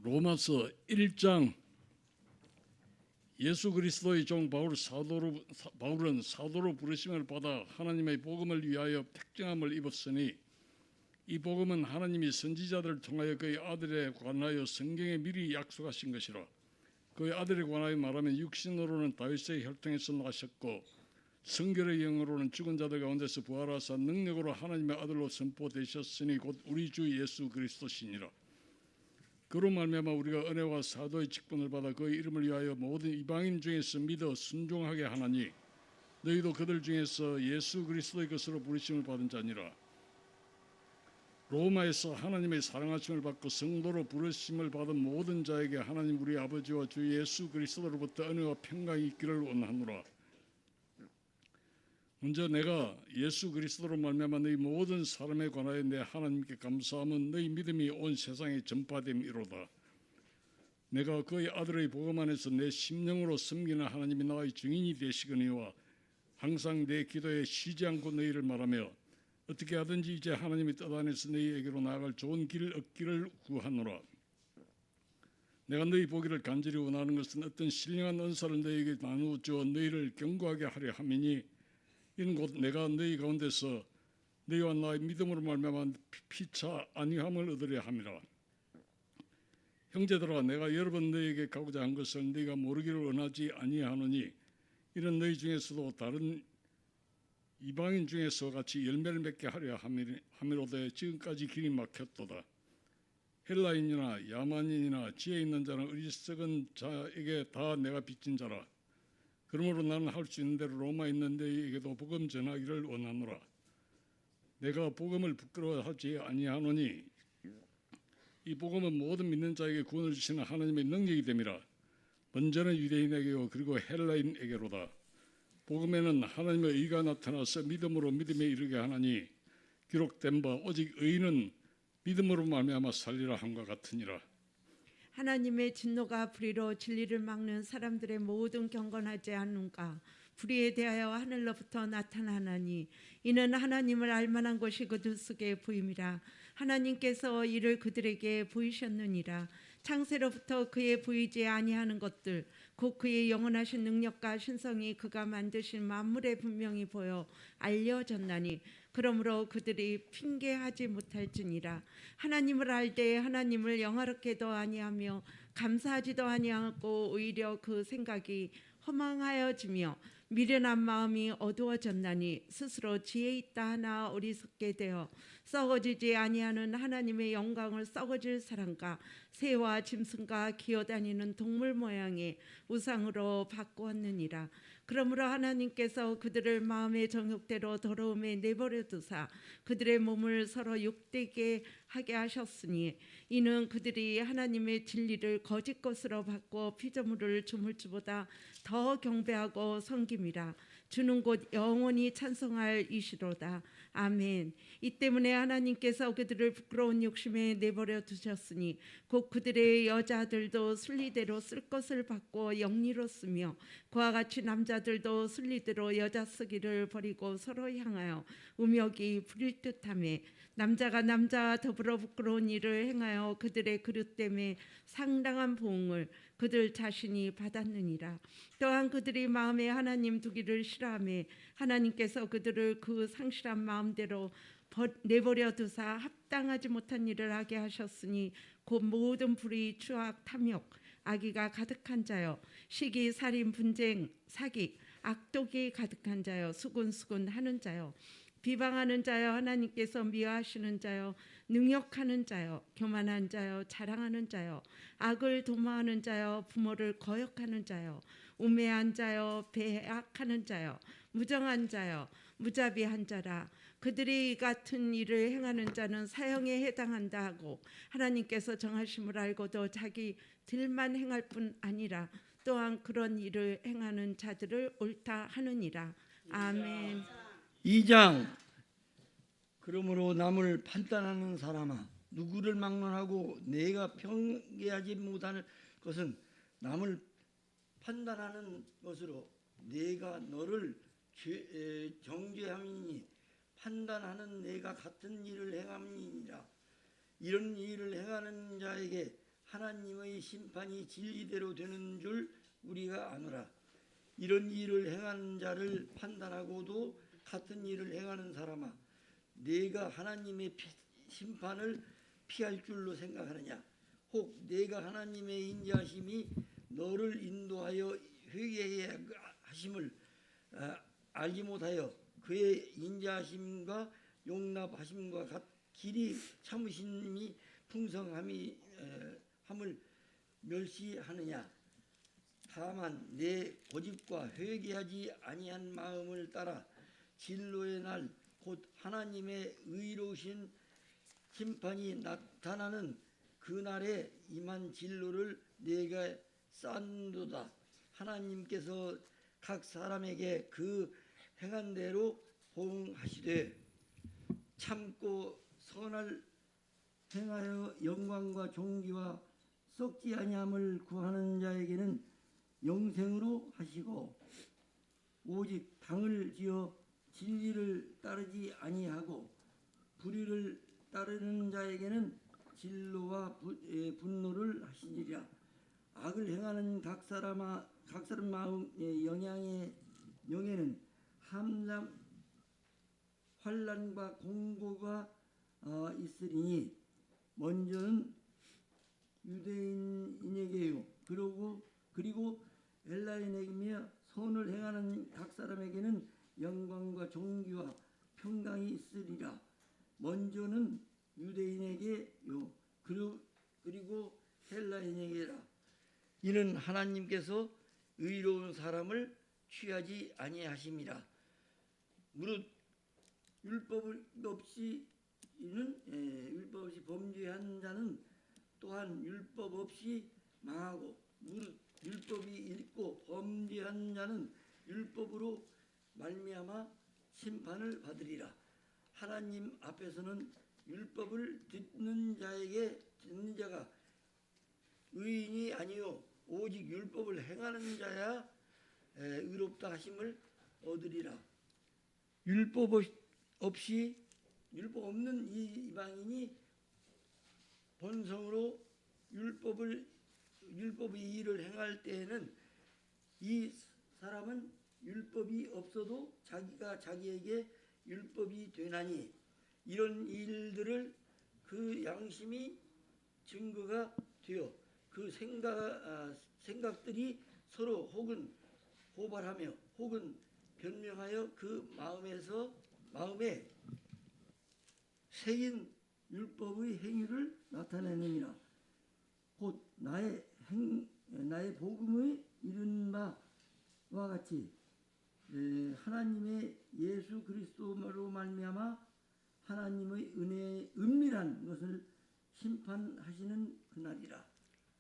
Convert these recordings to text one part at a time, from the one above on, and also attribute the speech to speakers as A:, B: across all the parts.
A: 로마서 1장. 예수 그리스도의 종 바울은 사도로 부르심을 받아 하나님의 복음을 위하여 택정함을 입었으니 이 복음은 하나님이 선지자들을 통하여 그의 아들에 관하여 성경에 미리 약속하신 것이라. 그의 아들에 관하여 말하면 육신으로는 다윗의 혈통에서 나셨고 성결의 영으로는 죽은 자들 가운데서 부활하사 능력으로 하나님의 아들로 선포되셨으니 곧 우리 주 예수 그리스도시니라. 그로 말미암아 우리가 은혜와 사도의 직분을 받아 그의 이름을 위하여 모든 이방인 중에서 믿어 순종하게 하나니 너희도 그들 중에서 예수 그리스도의 것으로 부르심을 받은 자니라. 로마에서 하나님의 사랑하심을 받고 성도로 부르심을 받은 모든 자에게 하나님 우리 아버지와 주 예수 그리스도로부터 은혜와 평강이 있기를 원하노라. 먼저 내가 예수 그리스도로 말미암아 너희 모든 사람에 관하여 내 하나님께 감사함은 너희 믿음이 온 세상에 전파됨이로다. 내가 그의 아들의 복음 안에서 내 심령으로 섬기는 하나님이 나의 증인이 되시거니와 항상 내 기도에 쉬지 않고 너희를 말하며 어떻게 하든지 이제 하나님의 뜻 안에서 너희에게로 나아갈 좋은 길을 얻기를 구하노라. 내가 너희 보기를 간절히 원하는 것은 어떤 신령한 은사를 너희에게 나누어 주어 너희를 견고하게 하려 함이니 이는 곧 내가 너희 가운데서 너희와 나의 믿음으로 말미암아 피차 안위함을 얻으려 함이라. 형제들아, 내가 여러 번 너희에게 가고자 한 것을 너희가 모르기를 원하지 아니하노니 이는 너희 중에서도 다른 이방인 중에서 같이 열매를 맺게 하려 함이로되 지금까지 길이 막혔도다. 헬라인이나 야만인이나 지혜 있는 자나 어리석은 자에게 다 내가 빚진 자라. 그러므로 나는 할 수 있는 대로 로마에 있는 너희에게도 복음 전하기를 원하노라. 내가 복음을 부끄러워하지 아니하노니 이 복음은 모든 믿는 자에게 구원을 주시는 하나님의 능력이 됨이라. 먼저는 유대인에게요 그리고 헬라인에게로다. 복음에는 하나님의 의가 나타나서 믿음으로 믿음에 이르게 하나니 기록된 바 오직 의인은 믿음으로 말미암아 살리라 함과 같으니라.
B: 하나님의 진노가 불의로 진리를 막는 사람들의 모든 경건하지 않는가 불의에 대하여 하늘로부터 나타나나니 이는 하나님을 알만한 것이 그들 속에 보임이라. 하나님께서 이를 그들에게 보이셨느니라. 창세로부터 그의 보이지 아니하는 것들 곧 그의 영원하신 능력과 신성이 그가 만드신 만물에 분명히 보여 알려졌나니 그러므로 그들이 핑계하지 못할지니라. 하나님을 알되 하나님을 영화롭게도 아니하며 감사하지도 아니하고 오히려 그 생각이 허망하여지며 미련한 마음이 어두워졌나니 스스로 지혜 있다 하나 어리석게 되어 썩어지지 아니하는 하나님의 영광을 썩어질 사람과 새와 짐승과 기어다니는 동물 모양의 우상으로 바꾸었느니라. 그러므로 하나님께서 그들을 마음의 정욕대로 더러움에 내버려 두사 그들의 몸을 서로 욕되게 하게 하셨으니 이는 그들이 하나님의 진리를 거짓 것으로 바꾸어 피조물을 주물주보다 더 경배하고 섬김이라. 주는 곧 영원히 찬송할 이시로다. 아멘. 이 때문에 하나님께서 그들을 부끄러운 욕심에 내버려 두셨으니 곧 그들의 여자들도 순리대로 쓸 것을 바꾸어 영리로 쓰며 그와 같이 남자들도 순리대로 여자 쓰기를 버리고 서로 향하여 음욕이 부릴 듯하며 남자가 남자와 더불어 부끄러운 일을 행하여 그들의 그릇됨에 상당한 보응을 그들 자신이 받았느니라. 또한 그들이 마음에 하나님 두기를 싫어하며 하나님께서 그들을 그 상실한 마음대로 내버려 두사 합당하지 못한 일을 하게 하셨으니 곧 모든 불의, 추악, 탐욕, 악의가 가득한 자여 시기, 살인, 분쟁, 사기, 악독이 가득한 자여 수군수군 하는 자여 비방하는 자여 하나님께서 미워하시는 자여 능욕하는 자여 교만한 자여 자랑하는 자여 악을 도모하는 자여 부모를 거역하는 자여 우매한 자여 배악하는 자여 무정한 자여 무자비한 자라. 그들이 이 같은 일을 행하는 자는 사형에 해당한다 하고 하나님께서 정하심을 알고도 자기들만 행할 뿐 아니라 또한 그런 일을 행하는 자들을 옳다 하느니라. 아멘.
C: 2장. 그러므로 남을 판단하는 사람아 누구를 막론하고 내가 평가하지 못하는 것은 남을 판단하는 것으로 내가 너를 정죄함이니 판단하는 내가 같은 일을 행함이니라. 이런 일을 행하는 자에게 하나님의 심판이 진리대로 되는 줄 우리가 아노라. 이런 일을 행하는 자를 판단하고도 같은 일을 행하는 사람아, 내가 하나님의 심판을 피할 줄로 생각하느냐? 혹 내가 하나님의 인자하심이 너를 인도하여 회개해야 하심을 알지 못하여 그의 인자하심과 용납하심과 길이 참으심이 풍성함이 함을 멸시하느냐? 다만 내 고집과 회개하지 아니한 마음을 따라 진로의 날 곧 하나님의 의로우신 심판이 나타나는 그날에 임한 진로를 내가 쌓는도다. 하나님께서 각 사람에게 그 행한 대로 보응하시되 참고 선을 행하여 영광과 존귀와 썩지 아니함을 구하는 자에게는 영생으로 하시고, 오직 당을 지어 진리를 따르지 아니하고 불의를 따르는 자에게는 진노와 분노를 하시니라. 악을 행하는 각 사람 마음의 영에는 함람 환난과 공고가 있으리니 먼저는 유대인에게요, 그리고 엘라인에게며 선을 행하는 각 사람에게는 영광과 존귀와 평강이 있으리라. 먼저는 유대인에게요, 그리고 헬라인에게라. 이는 하나님께서 의로운 사람을 취하지 아니하심이라. 무릇 율법 없이 범죄한 자는 또한 율법 없이 망하고, 무릇 율법이 있고 범죄한 자는 율법으로 말미암아 심판을 받으리라. 하나님 앞에서는 율법을 듣는 자가 의인이 아니요 오직 율법을 행하는 자야 의롭다 하심을 얻으리라. 율법 없는 이 이방인이 본성으로 율법의 일을 행할 때에는 이 사람은 율법이 없어도 자기가 자기에게 율법이 되나니, 이런 일들을 그 양심이 증거가 되어 그 생각들이 서로 혹은 고발하며 혹은 변명하여 그 마음에 새긴 율법의 행위를 나타내느니라. 곧 나의 복음의 이른 바와 같이 하나님의 예수 그리스도로 말미암아 하나님의 은밀한 것을 심판하시는 그날이라.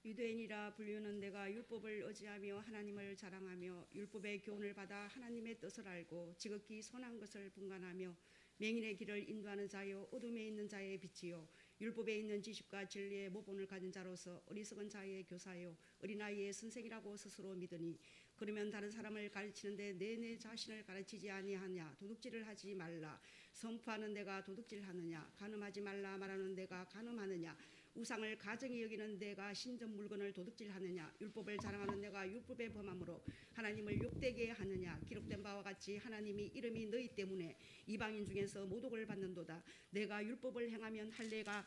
D: 유대인이라 불리우는 내가 율법을 의지하며 하나님을 자랑하며 율법의 교훈을 받아 하나님의 뜻을 알고 지극히 선한 것을 분간하며 맹인의 길을 인도하는 자요 어둠에 있는 자의 빛이요 율법에 있는 지식과 진리의 모본을 가진 자로서 어리석은 자의 교사요 어린아이의 선생이라고 스스로 믿으니, 그러면 다른 사람을 가르치는데 내 자신을 가르치지 아니하냐? 도둑질을 하지 말라 선포하는 내가 도둑질하느냐? 간음하지 말라 말하는 내가 간음하느냐? 우상을 가증히 여기는 내가 신전 물건을 도둑질하느냐? 율법을 자랑하는 내가 율법의 범함으로 하나님을 욕되게 하느냐? 기록된 바와 같이 하나님이 이름이 너희 때문에 이방인 중에서 모독을 받는도다. 내가 율법을 행하면 할례가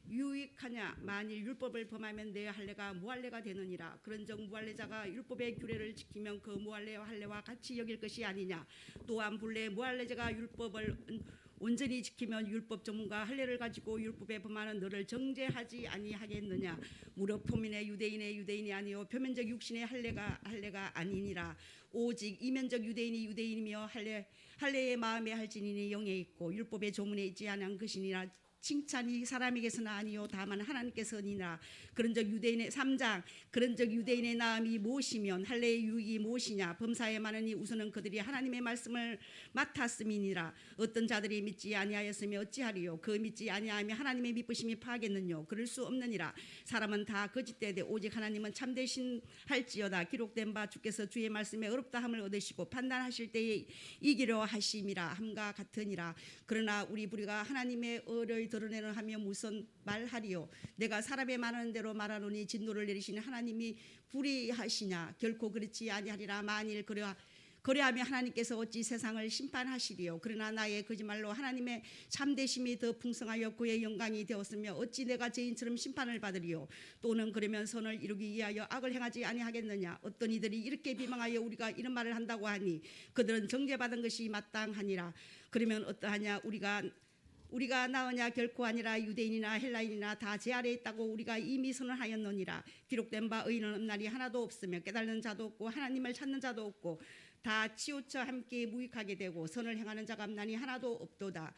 D: 유익하냐? 만일 율법을 범하면 내 할례가 무할례가 되느니라. 그런즉 무할례자가 율법의 규례를 지키면 그 무할례와 할례와 같이 여길 것이 아니냐? 또한 본래 무할례자가 율법을 온전히 지키면 율법 전문가 할례를 가지고 율법에 범하는 너를 정죄하지 아니하겠느냐? 무릇 표면의 유대인이 아니요 표면적 육신의 할례가 아니니라. 오직 이면적 유대인이 유대인이며 할례의 마음에 할지니니 영에 있고 율법의 조문에 있지 않은 것이니라. 칭찬이 사람에게서는 아니요 다만 하나님께서니라. 그런즉 유대인의 3장 그런즉 유대인의 나음이 무엇이면 할례의 유익이 무엇이냐? 범사에 많으니 우선은 그들이 하나님의 말씀을 맡았음이니라. 어떤 자들이 믿지 아니하였으며 어찌하리요? 그 믿지 아니하며 하나님의 미쁘심이 파하겠느뇨? 그럴 수 없느니라. 사람은 다 거짓되되 오직 하나님은 참되신 할지어다. 기록된 바 주께서 주의 말씀에 어렵다함을 얻으시고 판단하실 때에 이기려 하심이라 함과 같으니라. 그러나 우리 부류가 하나님의 의를 드러내는 하며 무슨 말하리요. 내가 사람의 말하는 대로 말하노니 진노를 내리시는 하나님이 불의하시냐. 결코 그렇지 아니하리라. 만일 그래하면 하나님께서 어찌 세상을 심판하시리요. 그러나 나의 거짓말로 하나님의 참되심이 더 풍성하여 그의 영광이 되었으며 어찌 내가 죄인처럼 심판을 받으리요. 또는 그러면 선을 이루기 위하여 악을 행하지 아니하겠느냐. 어떤 이들이 이렇게 비방하여 우리가 이런 말을 한다고 하니 그들은 정죄받은 것이 마땅하니라. 그러면 어떠하냐. 우리가 나으냐. 결코 아니라 유대인이나 헬라인이나 다 제 아래에 있다고 우리가 이미 선언하였느니라. 기록된 바 의인은 없나니 하나도 없으며 깨달는 자도 없고 하나님을 찾는 자도 없고 다 치우쳐 함께 무익하게 되고 선을 행하는 자가 없나니 하나도 없도다.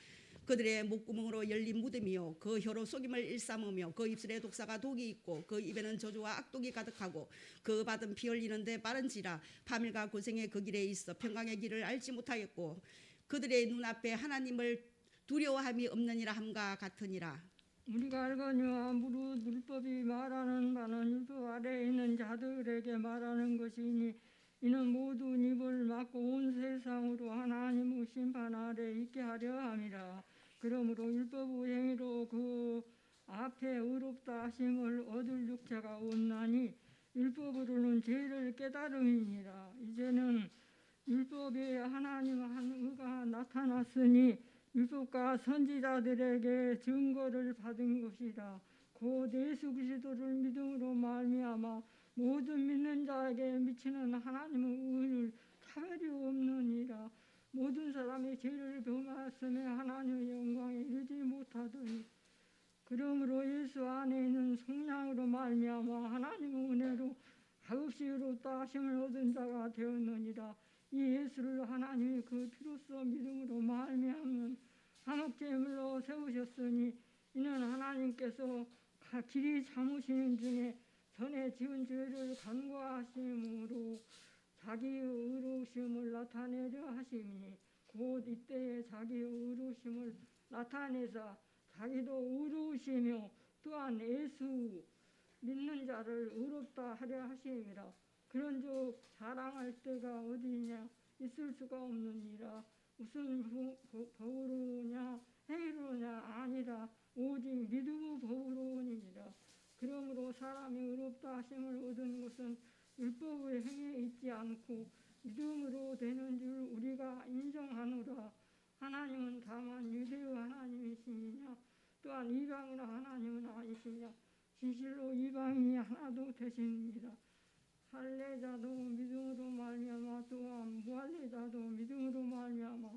D: 그들의 목구멍으로 열린 무덤이요 그 혀로 속임을 일삼으며 그 입술에 독사가 독이 있고 그 입에는 저주와 악독이 가득하고 그 밭은 피 흘리는데 빠른지라. 밤일과 고생의 그 길에 있어 평강의 길을 알지 못하겠고 그들의 눈앞에 하나님을 두려워함이 없느니라 함과 같으니라.
E: 우리가 알거니와 무릇 율법이 말하는 바는 율법 아래에 있는 자들에게 말하는 것이니 이는 모든 입을 막고 온 세상으로 하나님의 심판 아래 있게 하려 함이라. 그러므로 율법의 행위로 그 앞에 의롭다 하심을 얻을 육체가 없나니 율법으로는 죄를 깨달음이니라. 이제는 율법에 하나님의 한 의가 나타났으니 율법과 선지자들에게 증거를 받은 것이라. 곧 예수 그리스도를 믿음으로 말미암아 모든 믿는 자에게 미치는 하나님의 의를 차별이 없느니라. 모든 사람이 죄를 범하였으며 하나님의 영광에 이르지 못하더니 그러므로 예수 안에 있는 성령으로 말미암아 하나님의 은혜로 값없이 의롭다 하심을 얻은 자가 되었느니라. 이 예수를 하나님이 그 피로써 믿음으로 말미암는 화목제물로 세우셨으니 이는 하나님께서 길이 참으시는 중에 전에 지은 죄를 간과하심으로 자기의 의로우심을 나타내려 하심이니 곧 이때에 자기의 의로우심을 나타내사 자기도 의로우시며 또한 예수 믿는 자를 의롭다 하려 하심이라. 그런즉 자랑할 때가 어디냐. 있을 수가 없느니라. 무슨 법으로냐 행위로냐 아니라 오직 믿음의 법으로니라. 그러므로 사람이 의롭다 하심을 얻은 것은 율법의 행위에 있지 않고 믿음으로 되는 줄 우리가 인정하노라. 하나님은 다만 유대의 하나님이시냐 또한 이방인의 하나님은 아니시냐. 진실로 이방인이 하나도 되시니라. 할례자도 믿음으로 말미암아 또한 무할례자도 믿음으로 말미암아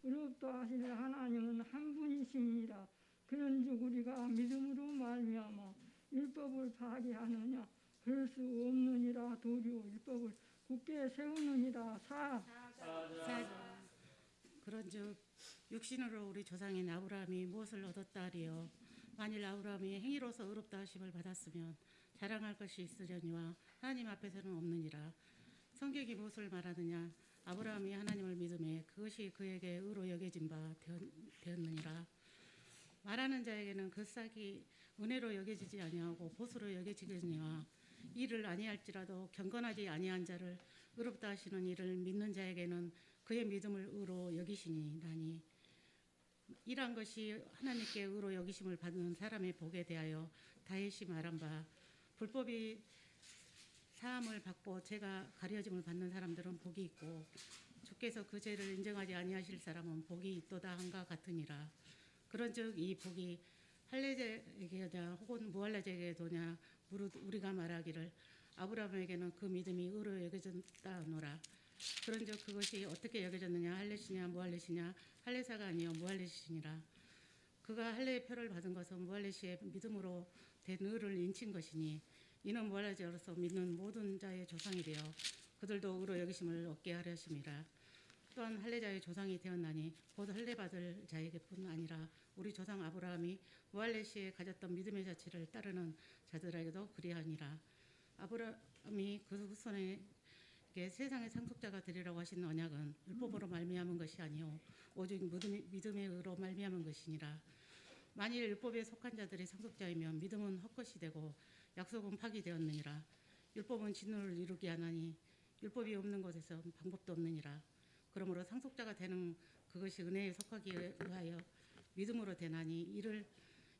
E: 의롭다 하실 하나님은 한 분이시니라. 그런즉 우리가 믿음으로 말미암아 율법을 파기하느냐. 그럴 수 없느니라. 도리어 율법을 굳게 세우느니라.
F: 그런즉 육신으로 우리 조상인 아브라함이 무엇을 얻었다 하리요. 만일 아브라함이 행위로서 의롭다 하심을 받았으면 자랑할 것이 있으려니와 하나님 앞에서는 없느니라. 성경이 무엇을 말하느냐. 아브라함이 하나님을 믿음에 그것이 그에게 의로 여겨진 바 되었느니라. 말하는 자에게는 그 싹이 은혜로 여겨지지 아니하고 보수로 여겨지겠니와 이를 아니할지라도 경건하지 아니한 자를 의롭다 하시는 이를 믿는 자에게는 그의 믿음을 의로 여기시니 나니 이란 것이 하나님께 의로 여기심을 받는 사람의 복에 대하여 다윗이 말한 바 불법이 사함을 받고 죄가 가려짐을 받는 사람들은 복이 있고 주께서 그 죄를 인정하지 아니하실 사람은 복이 있도다 한가 같으니라. 그런즉 이 복이 할례자에게냐 혹은 무할례자에게도냐 무릇 우리가 말하기를 아브라함에게는 그 믿음이 의로 여겨졌다 하노라. 그런즉 그것이 어떻게 여겨졌느냐. 할례시냐 무할례시냐. 할례사가 아니요 무할례시니라. 그가 할례의 표를 받은 것은 무할례시의 믿음으로 된 의를 인친 것이니 이는 무할례자로서 믿는 모든 자의 조상이 되어 그들도 의로 여기심을 얻게 하려 하심이라. 또한 할례자의 조상이 되었나니 곧 할례 받을 자에게뿐 아니라 우리 조상 아브라함이 무할례시에 가졌던 믿음의 자체를 따르는 자들에게도 그리하니라. 아브라함이 그 후손에게 세상의 상속자가 되리라고 하신 언약은 율법으로 말미암은 것이 아니요 오직 믿음의 의로 말미암은 것이니라. 만일 율법에 속한 자들이 상속자이면 믿음은 헛것이 되고 약속은 파기되었느니라. 율법은 진노를 이루게 하나니 율법이 없는 곳에서 방법도 없느니라. 그러므로 상속자가 되는 그것이 은혜에 속하기 위하여 믿음으로 되나니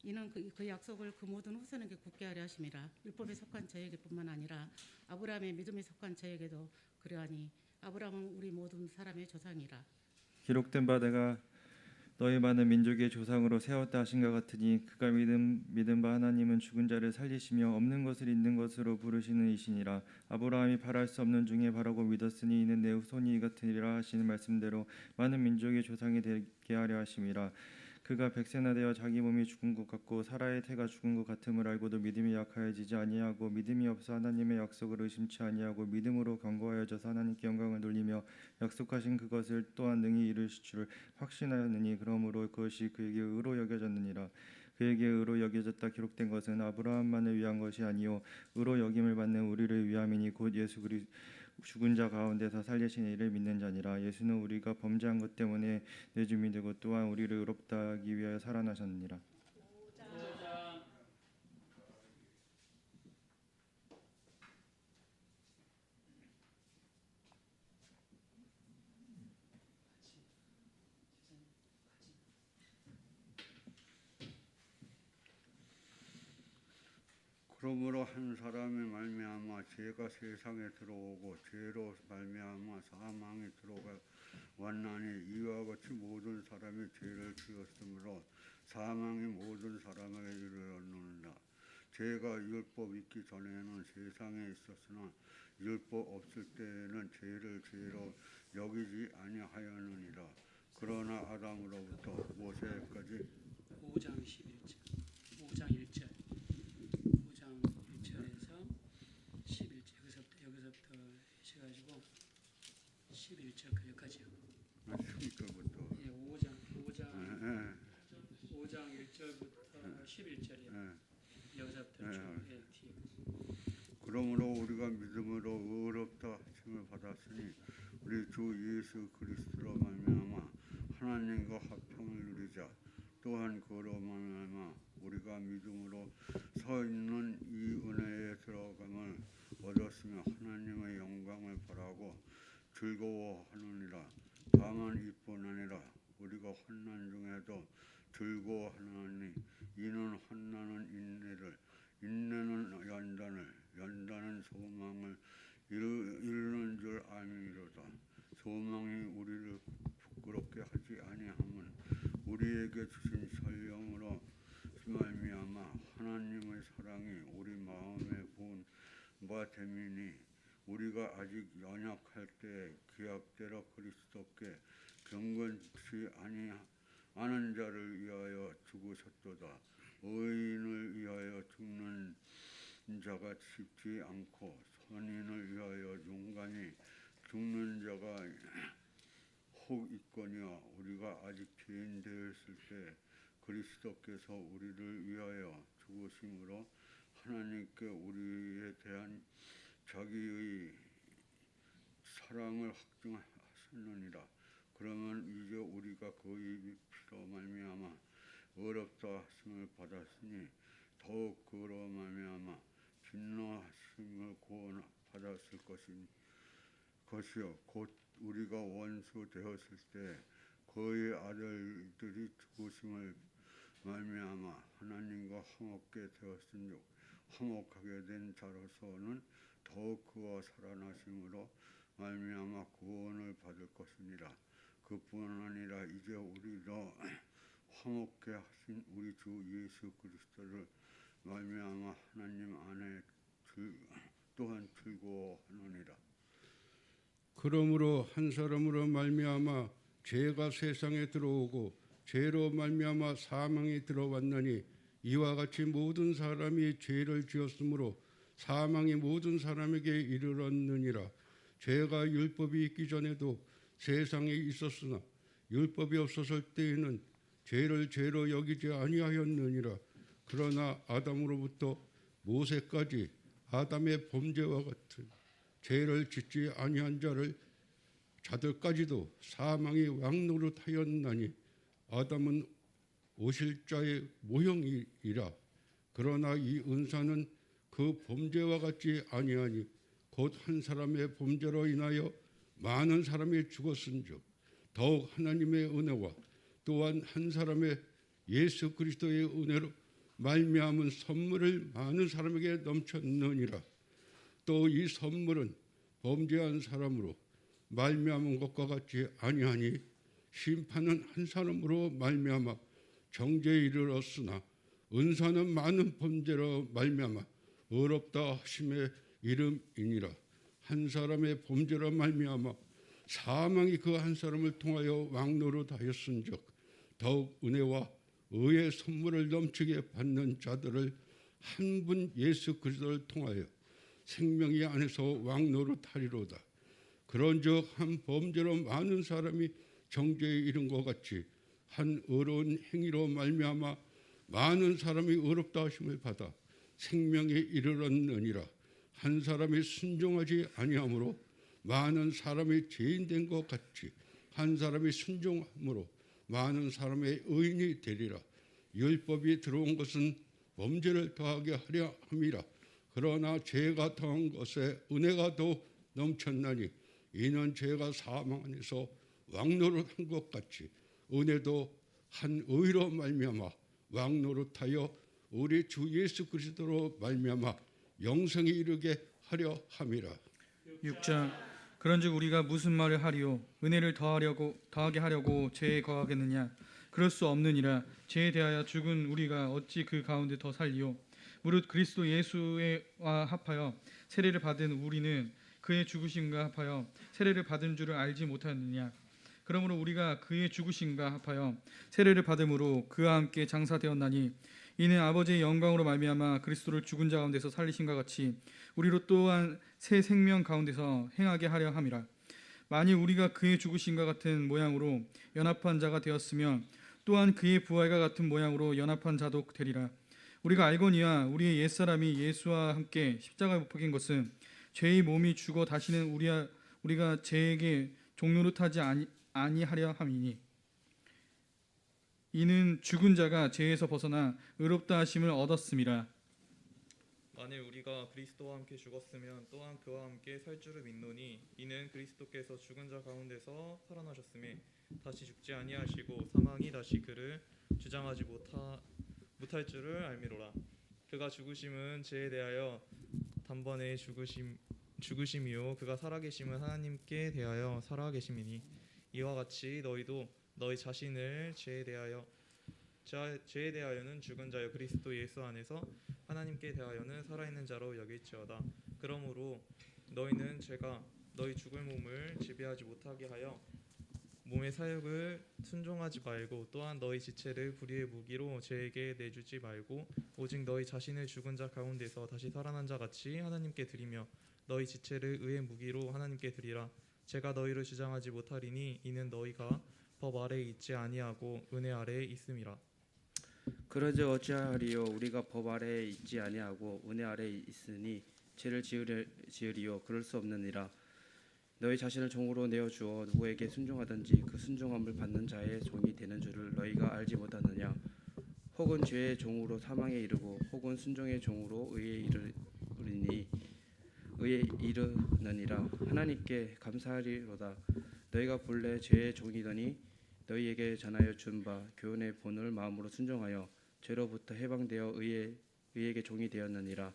F: 이는 그 약속을 그 모든 후손에게 굳게 하려 하심이라. 율법에 속한 저에게뿐만 아니라 아브라함의 믿음에 속한 저에게도 그러하니 아브라함은 우리 모든 사람의 조상이라.
G: 기록된 바 내가 너희 많은 민족의 조상으로 세웠다 하신 것 같으니 그가 믿은 바 하나님은 죽은 자를 살리시며 없는 것을 있는 것으로 부르시는 이시니라. 아브라함이 바랄 수 없는 중에 바라고 믿었으니 이는 내 후손이 같으리라 하시는 말씀대로 많은 민족의 조상이 되게 하려 하심이라. 그가 백세나 되어 자기 몸이 죽은 것 같고 사라의 태가 죽은 것 같음을 알고도 믿음이 약하여지지 아니하고 믿음이 없어 하나님의 약속을 의심치 아니하고 믿음으로 견고하여져서 하나님께 영광을 돌리며 약속하신 그것을 또한 능히 이루실 줄 확신하였느니 그러므로 그것이 그에게 의로 여겨졌느니라. 그에게 의로 여겨졌다 기록된 것은 아브라함만을 위한 것이 아니요 의로 여김을 받는 우리를 위함이니 곧 예수 그리스도 죽은 자 가운데서 살리신 이를 믿는 자니라. 예수는 우리가 범죄한 것 때문에 내줌이 되고 또한 우리를 의롭다 하기 위하여 살아나셨느니라.
H: 그러므로 한 사람의 말미암아 죄가 세상에 들어오고 죄로 말미암아 사망이 들어가 왔나니 이와 같이 모든 사람이 죄를 지었으므로 사망이 모든 사람에게 이르렀느니라. 죄가 율법 있기 전에는 세상에 있었으나 율법 없을 때에는 죄를 죄로 여기지 아니하였느니라. 그러나 아담으로부터 모세까지
I: 5장 11절, 5장 1절, 5장 1절에서 11절 여기서부터 하셔가지고 11절 여기까지요.
H: 12절부터
I: 예, 5장 1절부터 11절이요. 여기서부터 쭉 뒤에.
H: 그러므로 우리가 믿음으로 의롭다 하심을 받았으니 우리 주 예수 그리스도로 말미암아 하나님과 화평을 누리자. 또한 그로 말미암아 우리가 믿음으로 서 있는 이 은혜에 들어감을 얻었으며 하나님의 영광을 바라고 즐거워하느니라. 다만 이뿐 아니라 우리가 환난 중에도 즐거워하나니 이는 환난은 인내를, 인내는 연단은 소망을 이루는 줄 아미로다. 소망이 우리를 부끄럽게 하지 아니함은 우리에게 주신 설령으로 말미암아 하나님의 사랑이 우리 마음에 부은 바 됨이니 우리가 아직 연약할 때 기약대로 그리스도께 경건치 아는 자를 위하여 죽으셨도다. 의인을 위하여 죽는 자가 쉽지 않고 선인을 위하여 용감히 죽는 자가 혹 있거니와 우리가 아직 죄인 되었을 때 그리스도께서 우리를 위하여 죽으심으로 하나님께 우리에 대한 자기의 사랑을 확증하셨느니라. 그러면 이제 우리가 그의 피로 말미암아 의롭다 하심을 받았으니 더욱 그로 말미암아 진노하심을 구원 받았을 것이요 곧 우리가 원수 되었을 때 그의 아들들이 죽으심을 말미암아 하나님과 화목게 되었은즉 화목하게 된 자로서는 더욱 그와 살아나심으로 말미암아 구원을 받을 것이니라. 그뿐 아니라 이제 우리도 화목케 하신 우리 주 예수 그리스도를 말미암아 하나님 안에 또한 즐거워하느니라.
J: 그러므로 한 사람으로 말미암아 죄가 세상에 들어오고 죄로 말미암아 사망이 들어왔나니 이와 같이 모든 사람이 죄를 지었으므로 사망이 모든 사람에게 이르렀느니라. 죄가 율법이 있기 전에도 세상에 있었으나 율법이 없었을 때에는 죄를 죄로 여기지 아니하였느니라. 그러나 아담으로부터 모세까지 아담의 범죄와 같은 죄를 짓지 아니한 자들까지도 사망이 왕노릇하였나니 아담은 오실 자의 모형이라. 그러나 이 은사는 그 범죄와 같지 아니하니 곧 한 사람의 범죄로 인하여 많은 사람이 죽었은즉 더욱 하나님의 은혜와 또한 한 사람의 예수 그리스도의 은혜로 말미암은 선물을 많은 사람에게 넘쳤느니라. 또 이 선물은 범죄한 사람으로 말미암은 것과 같지 아니하니 심판은 한 사람으로 말미암아 정죄에 이르렀으나 은사는 많은 범죄로 말미암아 어렵다 하심에 이름이니라. 한 사람의 범죄로 말미암아 사망이 그 한 사람을 통하여 왕노릇하였은즉 더욱 은혜와 의의 선물을 넘치게 받는 자들을 한 분 예수 그리스도를 통하여 생명이 안에서 왕노릇하리로다. 그런즉 한 범죄로 많은 사람이 정죄에 이른 것 같이 한 의로운 행위로 말미암아 많은 사람이 의롭다 하심을 받아 생명에 이르렀느니라. 한 사람이 순종하지 아니함으로 많은 사람이 죄인된 것 같이 한 사람이 순종함으로 많은 사람의 의인이 되리라. 율법이 들어온 것은 범죄를 더하게 하려 함이라. 그러나 죄가 더한 것에 은혜가 더 넘쳤나니 이는 죄가 사망 안에서 왕노릇한 것 같이 은혜도 한 의로 말미암아 왕노릇하여 우리 주 예수 그리스도로 말미암아 영생에 이르게 하려 함이라.
K: 6장 그런즉 우리가 무슨 말을 하리요 은혜를 더하게 하려고 죄에 거하겠느냐 그럴 수 없느니라. 죄에 대하여 죽은 우리가 어찌 그 가운데 더 살리요 무릇 그리스도 예수와 합하여 세례를 받은 우리는 그의 죽으심과 합하여 세례를 받은 줄을 알지 못하느냐. 그러므로 우리가 그의 죽으심과 합하여 세례를 받음으로 그와 함께 장사되었나니 이는 아버지의 영광으로 말미암아 그리스도를 죽은 자 가운데서 살리심과 같이 우리로 또한 새 생명 가운데서 행하게 하려 함이라. 만일 우리가 그의 죽으심과 같은 모양으로 연합한 자가 되었으면 또한 그의 부활과 같은 모양으로 연합한 자도 되리라. 우리가 알거니와 우리의 옛사람이 예수와 함께 십자가에 못 박힌 것은 죄의 몸이 죽어 다시는 우리가 죄에게 종노릇하지 아니하려 함이니 이는 죽은 자가 죄에서 벗어나 의롭다 하심을 얻었음이라.
G: 만일 우리가 그리스도와 함께 죽었으면 또한 그와 함께 살 줄을 믿노니 이는 그리스도께서 죽은 자 가운데서 살아나셨음에 다시 죽지 아니하시고 사망이 다시 그를 주장하지 못할 줄을 알미로라. 그가 죽으심은 죄에 대하여 단번에 죽으심이요 그가 살아계심은 하나님께 대하여 살아계심이니 이와 같이 너희도 너희 자신을 죄에 대하여는 죽은 자요 그리스도 예수 안에서 하나님께 대하여는 살아있는 자로 여길지어다. 그러므로 너희는 죄가 너희 죽을 몸을 지배하지 못하게 하여 몸의 사욕을 순종하지 말고 또한 너희 지체를 불의의 무기로 죄에게 내주지 말고 오직 너희 자신을 죽은 자 가운데서 다시 살아난 자 같이 하나님께 드리며 너희 지체를 의의 무기로 하나님께 드리라. 제가 너희를 주장하지 못하리니 이는 너희가 법 아래에 있지 아니하고 은혜 아래에 있음이라.
L: 그러지 어찌하리요 우리가 법 아래에 있지 아니하고 은혜 아래에 있으니 죄를 지으리요 그럴 수 없느니라. 너희 자신을 종으로 내어주어 누구에게 순종하든지 그 순종함을 받는 자의 종이 되는 줄을 너희가 알지 못하느냐. 혹은 죄의 종으로 사망에 이르고 혹은 순종의 종으로 의에 이르느니라. 하나님께 감사하리로다. 너희가 본래 죄의 종이더니 너희에게 전하여 준 바 교훈의 본을 마음으로 순종하여 죄로부터 해방되어 의에게 종이 되었느니라.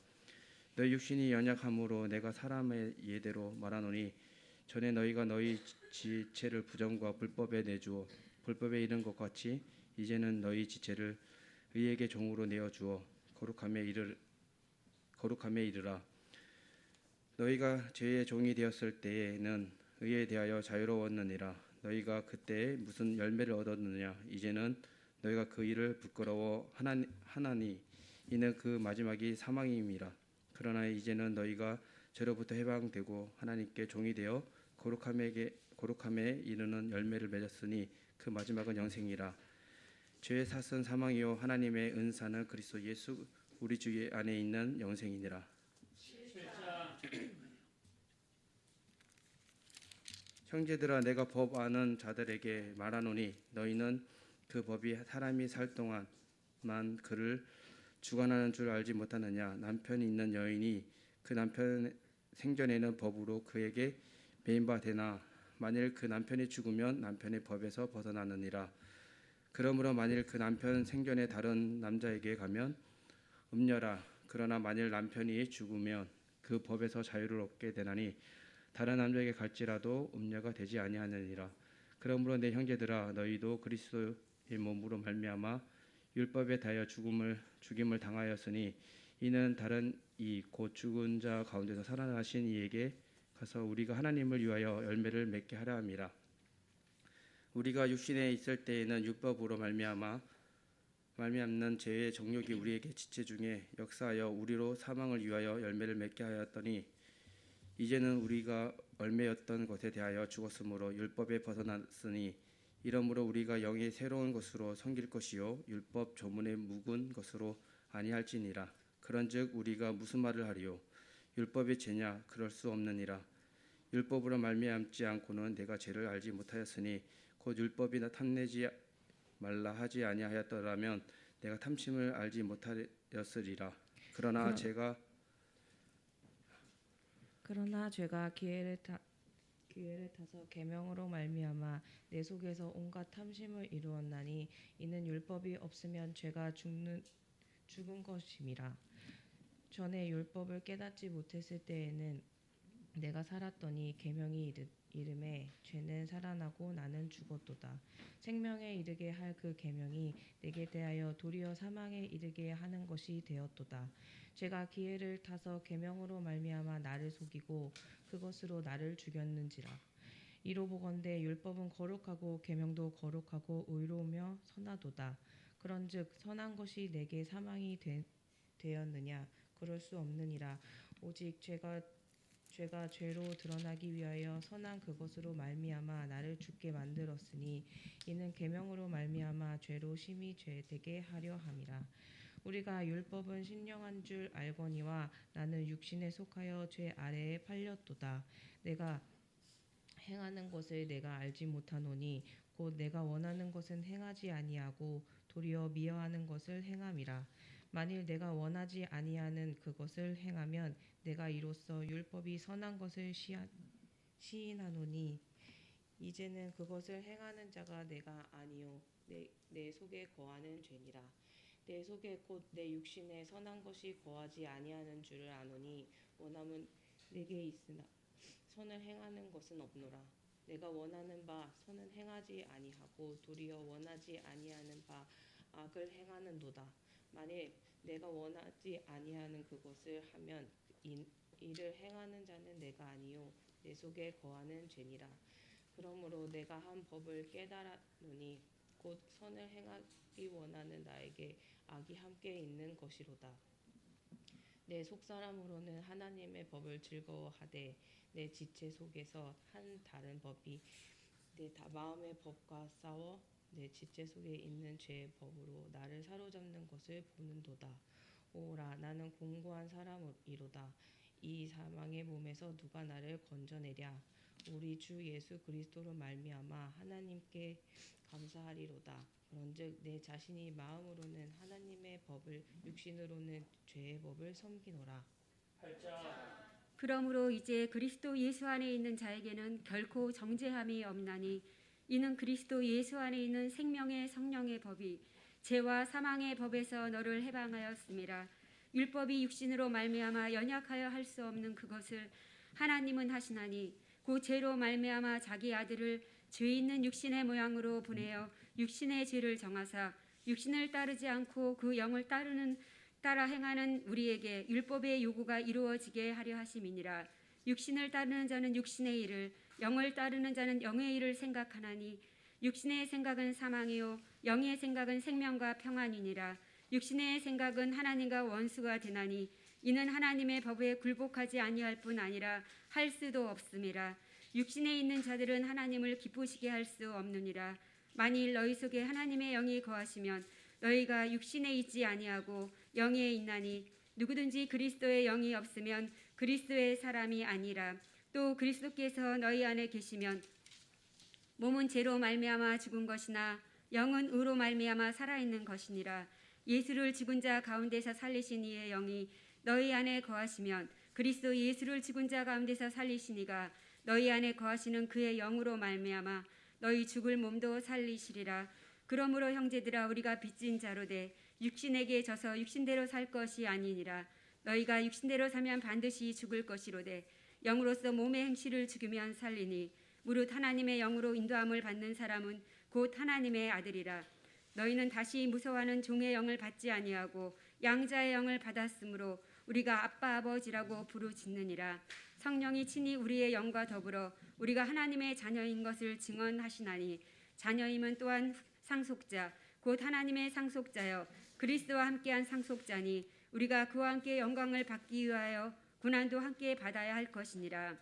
L: 너희 육신이 연약함으로 내가 사람의 예대로 말하노니 전에 너희가 너희 지체를 부정과 불법에 내주어 불법에 이른 것 같이 이제는 너희 지체를 의에게 종으로 내어주어 거룩함에 이르라. 너희가 죄의 종이 되었을 때에는 의에 대하여 자유로웠느니라. 너희가 그때 무슨 열매를 얻었느냐. 이제는 너희가 그 일을 부끄러워 하나니 이는 그 마지막이 사망임이라. 그러나 이제는 너희가 죄로부터 해방되고 하나님께 종이 되어 거룩함에 이르는 열매를 맺었으니 그 마지막은 영생이라. 죄의 삭은 사망이요 하나님의 은사는 그리스도 예수 우리 주 안에 있는 영생이니라. 형제들아 내가 법 아는 자들에게 말하노니 너희는 그 법이 사람이 살 동안만 그를 주관하는 줄 알지 못하느냐. 남편이 있는 여인이 그 남편 생전에는 법으로 그에게 매인 바 되나 만일 그 남편이 죽으면 남편의 법에서 벗어나느니라. 그러므로 만일 그 남편 생전에 다른 남자에게 가면 음녀라. 그러나 만일 남편이 죽으면 그 법에서 자유를 얻게 되나니 다른 남자에게 갈지라도 음녀가 되지 아니하느니라. 그러므로 내 형제들아 너희도 그리스도의 몸으로 말미암아 율법에 대하여 죽임을 당하였으니 이는 다른 이 곧 죽은 자 가운데서 살아나신 이에게 가서 우리가 하나님을 위하여 열매를 맺게 하려 함이라. 우리가 육신에 있을 때에는 율법으로 말미암는 죄의 정욕이 우리에게 지체 중에 역사하여 우리로 사망을 위하여 열매를 맺게 하였더니 이제는 우리가 얼매였던 것에 대하여 죽었으므로 율법에 벗어났으니 이러므로 우리가 영의 새로운 것으로 섬길 것이요 율법 조문에 묵은 것으로 아니할지니라. 그런즉 우리가 무슨 말을 하리요? 율법이 죄냐? 그럴 수 없느니라. 율법으로 말미암지 않고는 내가 죄를 알지 못하였으니 곧 율법이 탐내지 말라 하지 아니하였더라면 내가 탐심을 알지 못하였으리라. 그러나 죄가
M: 기회를 타서 계명으로 말미암아 내 속에서 온갖 탐심을 이루었나니 이는 율법이 없으면 죄가 죽은 것임이라. 전에 율법을 깨닫지 못했을 때에는 내가 살았더니 계명이 이름에 죄는 살아나고 나는 죽었도다. 생명에 이르게 할 그 계명이 내게 대하여 도리어 사망에 이르게 하는 것이 되었도다. 죄가 기회를 타서 계명으로 말미암아 나를 속이고 그것으로 나를 죽였는지라. 이로 보건대 율법은 거룩하고 계명도 거룩하고 의로우며 선하도다. 그런즉 선한 것이 내게 사망이 되었느냐? 그럴 수 없느니라. 오직 죄가 죄로 드러나기 위하여 선한 그것으로 말미암아 나를 죽게 만들었으니 이는 계명으로 말미암아 죄로 심히 죄되게 하려 함이라. 우리가 율법은 신령한 줄 알거니와 나는 육신에 속하여 죄 아래에 팔렸도다. 내가 행하는 것을 내가 알지 못하노니 곧 내가 원하는 것은 행하지 아니하고 도리어 미워하는 것을 행함이라. 만일 내가 원하지 아니하는 그것을 행하면 내가 이로써 율법이 선한 것을 시인하노니 이제는 그것을 행하는 자가 내가 아니요 내 속에 거하는 죄니라. 내 속에 곧 내 육신에 선한 것이 거하지 아니하는 줄을 아노니 원함은 내게 있으나 선을 행하는 것은 없노라. 내가 원하는 바 선은 행하지 아니하고 도리어 원하지 아니하는 바 악을 행하는도다. 만일 내가 원하지 아니하는 그것을 하면 이를 행하는 자는 내가 아니요 내 속에 거하는 죄니라. 그러므로 내가 한 법을 깨달았노니 곧 선을 행하기 원하는 나에게 악이 함께 있는 것이로다. 내 속사람으로는 하나님의 법을 즐거워하되 내 지체 속에서 한 다른 법이 내 마음의 법과 싸워 내 지체 속에 있는 죄의 법으로 나를 사로잡는 것을 보는도다. 오라 나는 공고한 사람이로다. 이 사망의 몸에서 누가 나를 건져내랴. 우리 주 예수 그리스도로 말미암아 하나님께 감사하리로다. 그런즉 내 자신이 마음으로는 하나님의 법을 육신으로는 죄의 법을 섬기노라.
N: 그러므로 이제 그리스도 예수 안에 있는 자에게는 결코 정죄함이 없나니 이는 그리스도 예수 안에 있는 생명의 성령의 법이 죄와 사망의 법에서 너를 해방하였음이라. 율법이 육신으로 말미암아 연약하여 할 수 없는 그것을 하나님은 하시나니 그 죄로 말미암아 자기 아들을 죄 있는 육신의 모양으로 보내어 육신의 죄를 정하사 육신을 따르지 않고 그 영을 따라 행하는 우리에게 율법의 요구가 이루어지게 하려 하심이니라. 육신을 따르는 자는 육신의 일을 영을 따르는 자는 영의 일을 생각하나니 육신의 생각은 사망이요 영의 생각은 생명과 평안이니라. 육신의 생각은 하나님과 원수가 되나니 이는 하나님의 법에 굴복하지 아니할 뿐 아니라 할 수도 없음이라. 육신에 있는 자들은 하나님을 기쁘시게 할 수 없느니라. 만일 너희 속에 하나님의 영이 거하시면 너희가 육신에 있지 아니하고 영에 있나니 누구든지 그리스도의 영이 없으면 그리스도의 사람이 아니라. 또 그리스도께서 너희 안에 계시면 몸은 죄로 말미암아 죽은 것이나 영은 의로 말미암아 살아있는 것이니라. 예수를 죽은 자 가운데서 살리신 이의 영이 너희 안에 거하시면 그리스도 예수를 죽은 자 가운데서 살리신 이가 너희 안에 거하시는 그의 영으로 말미암아 너희 죽을 몸도 살리시리라. 그러므로 형제들아 우리가 빚진 자로 돼 육신에게 져서 육신대로 살 것이 아니니라. 너희가 육신대로 사면 반드시 죽을 것이로되 영으로서 몸의 행실을 죽이면 살리니 무릇 하나님의 영으로 인도함을 받는 사람은 곧 하나님의 아들이라. 너희는 다시 무서워하는 종의 영을 받지 아니하고 양자의 영을 받았으므로 우리가 아빠 아버지라고 부르짖느니라. 성령이 친히 우리의 영과 더불어 우리가 하나님의 자녀인 것을 증언하시나니 자녀임은 또한 상속자 곧 하나님의 상속자여 그리스도와 함께한 상속자니 우리가 그와 함께 영광을 받기 위하여 고난도 함께 받아야 할 것이니라.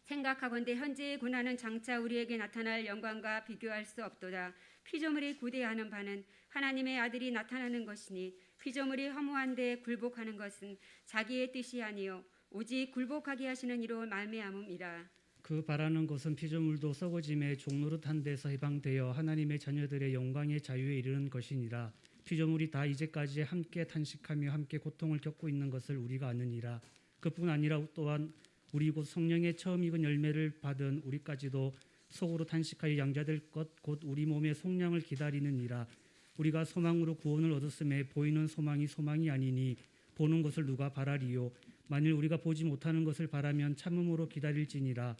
N: 생각하건대 현재의 고난은 장차 우리에게 나타날 영광과 비교할 수 없도다. 피조물이 구대하는 바는 하나님의 아들이 나타나는 것이니 피조물이 허무한데 굴복하는 것은 자기의 뜻이 아니요 오직 굴복하게 하시는 이로 말미암음이라.
O: 그 바라는 것은 피조물도 썩어짐의 종노릇한 데서 해방되어 하나님의 자녀들의 영광의 자유에 이르는 것이니라. 피조물이 다 이제까지 함께 탄식하며 함께 고통을 겪고 있는 것을 우리가 아느니라. 그뿐 아니라 또한 우리 곧 성령의 처음 익은 열매를 받은 우리까지도 속으로 탄식하여 양자될 것 곧 우리 몸의 속량을 기다리느니라. 우리가 소망으로 구원을 얻었음에 보이는 소망이 소망이 아니니 보는 것을 누가 바라리요. 만일 우리가 보지 못하는 것을 바라면 참음으로 기다릴지니라.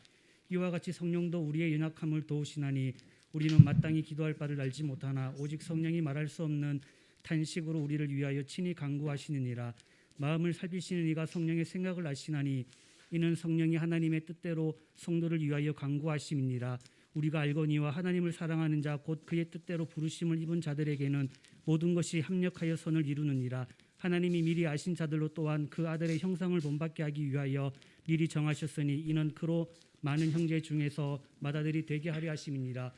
O: 이와 같이 성령도 우리의 연약함을 도우시나니 우리는 마땅히 기도할 바를 알지 못하나 오직 성령이 말할 수 없는 탄식으로 우리를 위하여 친히 간구하시느니라. 마음을 살피시는 이가 성령의 생각을 아시나니 이는 성령이 하나님의 뜻대로 성도를 위하여 간구하심이니라. 우리가 알거니와 하나님을 사랑하는 자 곧 그의 뜻대로 부르심을 입은 자들에게는 모든 것이 합력하여 선을 이루느니라. 하나님이 미리 아신 자들로 또한 그 아들의 형상을 본받게 하기 위하여 미리 정하셨으니 이는 그로 많은 형제 중에서 맏아들이 되게 하려 하심이니라.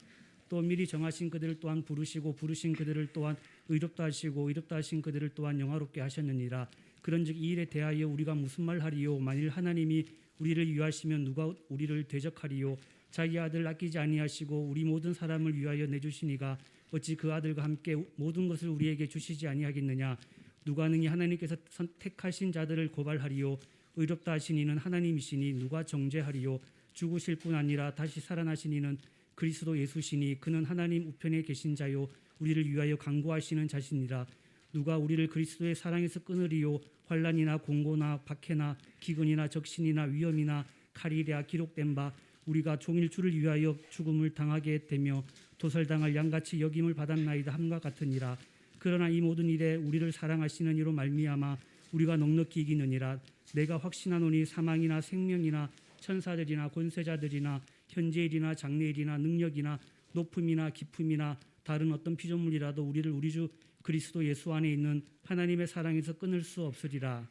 O: 또 미리 정하신 그들을 또한 부르시고 부르신 그들을 또한 의롭다 하시고 의롭다 하신 그들을 또한 영화롭게 하셨느니라. 그런즉 이 일에 대하여 우리가 무슨 말하리요. 만일 하나님이 우리를 위하시면 누가 우리를 대적하리요. 자기 아들 아끼지 아니하시고 우리 모든 사람을 위하여 내주시니가 어찌 그 아들과 함께 모든 것을 우리에게 주시지 아니하겠느냐. 누가 능히 하나님께서 선택하신 자들을 고발하리요. 의롭다 하신 이는 하나님이시니 누가 정죄하리요. 죽으실 뿐 아니라 다시 살아나신 이는 그리스도 예수시니 그는 하나님 우편에 계신 자요 우리를 위하여 간구하시는 자시니라. 누가 우리를 그리스도의 사랑에서 끊으리요. 환난이나 공고나 박해나 기근이나 적신이나 위험이나 칼이랴 기록된 바 우리가 종일 주를 위하여 죽음을 당하게 되며 도살당할 양같이 여김을 받았나이다 함과 같으니라. 그러나 이 모든 일에 우리를 사랑하시는 이로 말미암아 우리가 넉넉히 이기느니라. 내가 확신하노니 사망이나 생명이나 천사들이나 권세자들이나 현재일이나 장래일이나 능력이나 높음이나 깊음이나 다른 어떤 피조물이라도 우리를 우리 주 그리스도 예수 안에 있는 하나님의 사랑에서 끊을 수 없으리라.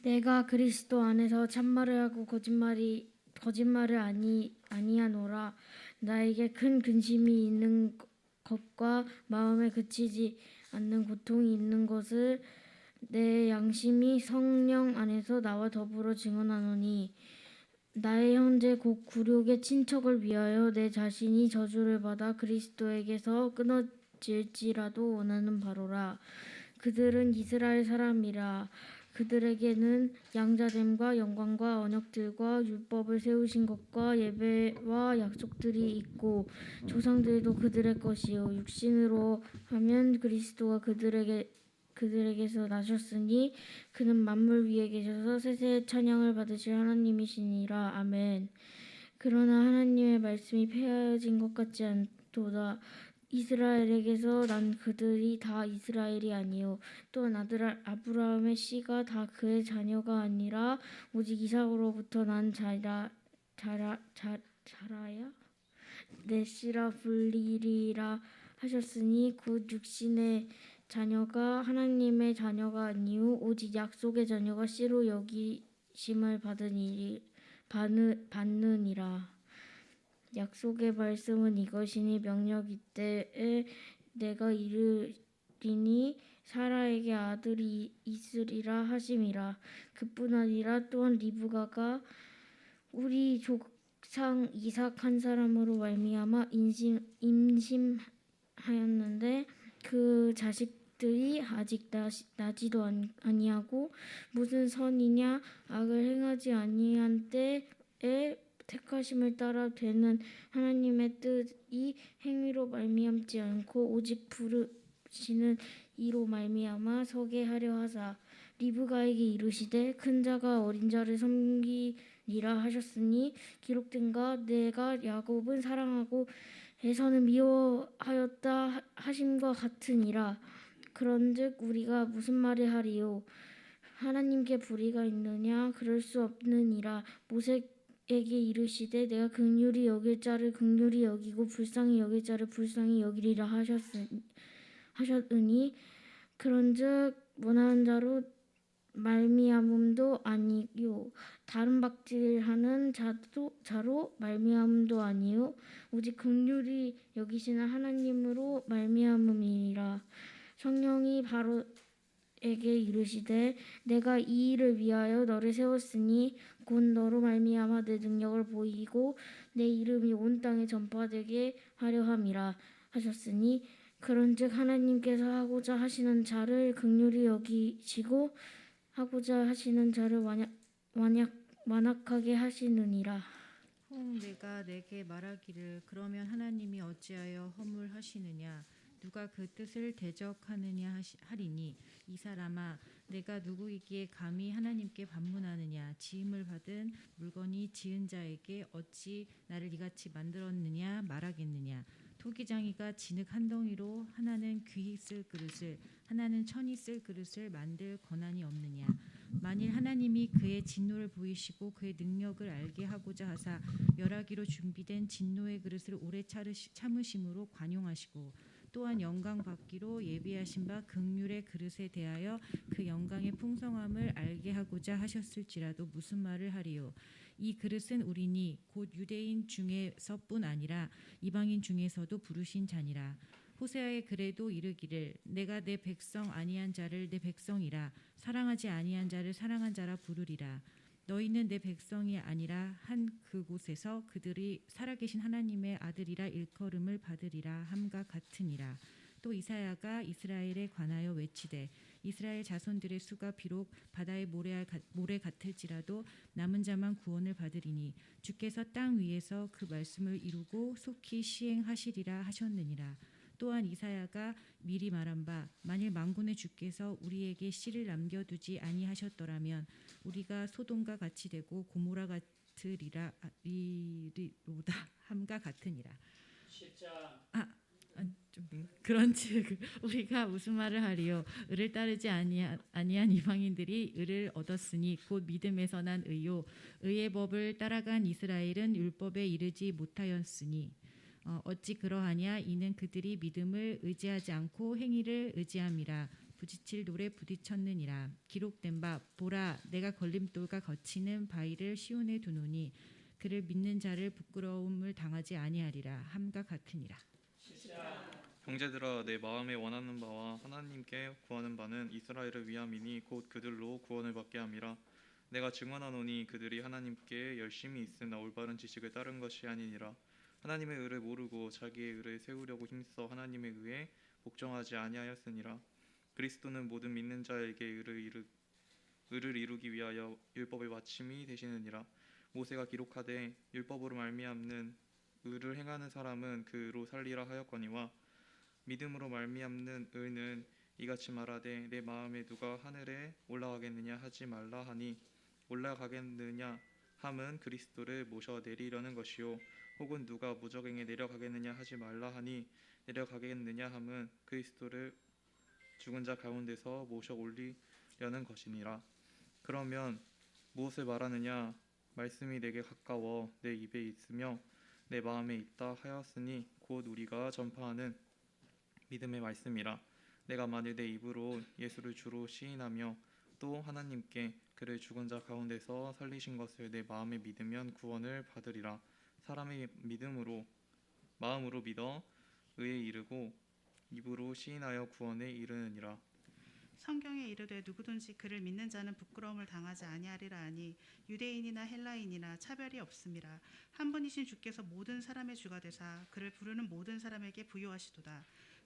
P: 내가 그리스도 안에서 참말을 하고 거짓말을 아니하노라. 나에게 큰 근심이 있는 것과 마음에 그치지 않는 고통이 있는 것을 내 양심이 성령 안에서 나와 더불어 증언하노니 나의 형제 곧 구력의 친척을 위하여 내 자신이 저주를 받아 그리스도에게서 끊어질지라도 원하는 바로라. 그들은 이스라엘 사람이라. 그들에게는 양자됨과 영광과 언약들과 율법을 세우신 것과 예배와 약속들이 있고 조상들도 그들의 것이요 육신으로 하면 그리스도가 그들에게서 나셨으니 그는 만물 위에 계셔서 세세의 찬양을 받으실 하나님이시니라. 아멘. 그러나 하나님의 말씀이 폐하여진 것 같지 않도다. 이스라엘에게서 난 그들이 다 이스라엘이 아니요 또한 아들 아브라함의 씨가 다 그의 자녀가 아니라 오직 이삭으로부터 난 자라야 내 씨라 불리리라 하셨으니 곧 육신의 자녀가 하나님의 자녀가 아니요 오직 약속의 자녀가 씨로 여기심을 받느니라. 약속의 말씀은 이것이니 명령 이때에 내가 이르리니 사라에게 아들이 있으리라 하심이라. 그뿐 아니라 또한 리브가가 우리 조상 이삭 한 사람으로 말미암아 임신하였는데 그 자식들이 아직 나지도 아니하고 무슨 선이냐 악을 행하지 아니한 때에 택하심을 따라 되는 하나님의 뜻이 행위로 말미암지 않고 오직 부르시는 이로 말미암아 서게 하려 하사 리브가에게 이르시되 큰 자가 어린 자를 섬기리라 하셨으니 기록된가 내가 야곱은 사랑하고 에서는 미워하였다 하심과 같으니라. 그런즉 우리가 무슨 말을 하리요? 하나님께 불의가 있느냐? 그럴 수 없느니라. 모세에게 이르시되 내가 긍휼히 여길 자를 긍휼히 여기고 불쌍히 여길 자를 불쌍히 여기리라 하셨으니 그런즉 원하는 자로 말미암음도 아니요 다른 박질하는 자로 말미암음도 아니요 오직 긍휼히 여기시는 하나님으로 말미암음이니라. 성령이 바로에게 이르시되 내가 이 일을 위하여 너를 세웠으니 곧 너로 말미암아 내 능력을 보이고 내 이름이 온 땅에 전파되게 하려 함이라 하셨으니 그런즉 하나님께서 하고자 하시는 자를 긍휼히 여기시고 하고자 하시는 자를 완악하게 하시느니라.
Q: 혹 내가 내게 말하기를 그러면 하나님이 어찌하여 허물하시느냐 누가 그 뜻을 대적하느냐 하리니 이 사람아 내가 누구이기에 감히 하나님께 반문하느냐 지음을 받은 물건이 지은 자에게 어찌 나를 이같이 만들었느냐 말하겠느냐 토기장이가 진흙 한 덩이로 하나는 귀히 쓸 그릇을 하나는 천이 쓸 그릇을 만들 권한이 없느냐 만일 하나님이 그의 진노를 보이시고 그의 능력을 알게 하고자 하사 멸하기로 준비된 진노의 그릇을 오래 참으심으로 관용하시고 또한 영광 받기로 예비하신 바 긍휼의 그릇에 대하여 그 영광의 풍성함을 알게 하고자 하셨을지라도 무슨 말을 하리요 이 그릇은 우리니 곧 유대인 중에서뿐 아니라 이방인 중에서도 부르신 자니라. 호세아의 글에도 이르기를 내가 내 백성 아니한 자를 내 백성이라 사랑하지 아니한 자를 사랑한 자라 부르리라. 너희는 내 백성이 아니라 한 그곳에서 그들이 살아계신 하나님의 아들이라 일컬음을 받으리라 함과 같으니라. 또 이사야가 이스라엘에 관하여 외치되 이스라엘 자손들의 수가 비록 바다의 모래 같을지라도 남은 자만 구원을 받으리니 주께서 땅 위에서 그 말씀을 이루고 속히 시행하시리라 하셨느니라. 또한 이사야가 미리 말한 바 만일 만군의 주께서 우리에게 씨를 남겨두지 아니하셨더라면 우리가 소돔과 같이 되고 고모라 같으리로다 함과 같으니라. 10장 그런즉 우리가 무슨 말을 하리요 의를 따르지 아니한 이방인들이 의를 얻었으니 곧 믿음에서 난 의요 의의 법을 따라간 이스라엘은 율법에 이르지 못하였으니 어찌 그러하냐 이는 그들이 믿음을 의지하지 않고 행위를 의지함이라. 부딪힐 돌에 부딪혔느니라. 기록된 바 보라 내가 걸림돌과 거치는 바위를 시온에 두노니 그를 믿는 자를 부끄러움을 당하지 아니하리라 함과 같으니라.
G: 형제들아 내 마음에 원하는 바와 하나님께 구하는 바는 이스라엘을 위함이니 곧 그들로 구원을 받게 함이라. 내가 증언하노니 그들이 하나님께 열심히 있으나 올바른 지식을 따른 것이 아니니라. 하나님의 의를 모르고 자기의 의를 세우려고 힘써 하나님의 의에 복종하지 아니하였으니라. 그리스도는 모든 믿는 자에게 의를 이루기 위하여 율법의 마침이 되시느니라. 모세가 기록하되 율법으로 말미암는 의를 행하는 사람은 그 의로 살리라 하였거니와 믿음으로 말미암는 의는 이같이 말하되 내 마음에 누가 하늘에 올라가겠느냐 하지 말라 하니 올라가겠느냐 함은 그리스도를 모셔 내리려는 것이요 혹은 누가 무저갱에 내려가겠느냐 하지 말라 하니 내려가겠느냐 함은 그리스도를 죽은 자 가운데서 모셔 올리려는 것이니라. 그러면 무엇을 말하느냐 말씀이 내게 가까워 내 입에 있으며 내 마음에 있다 하였으니 곧 우리가 전파하는 믿음의 말씀이라. 내가 만일 내 입으로 예수를 주로 시인하며 또 하나님께 그를 죽은 자 가운데서 살리신 것을 내 마음에 믿으면 구원을 받으리라. 사람의 마음으로 믿어 의에 이르고 입으로 시인하여 구원에 이르느니라.
F: 성경에 이르되 누구든지 그를 믿는 자는 부끄러움을 당하지 아니하리라 하니 유대인이나 헬라인이나 차별이 없음이라. 한 분이신 주께서 모든 사람의 주가 되사 그를 부르는 모든 사람에게 부요하시도다.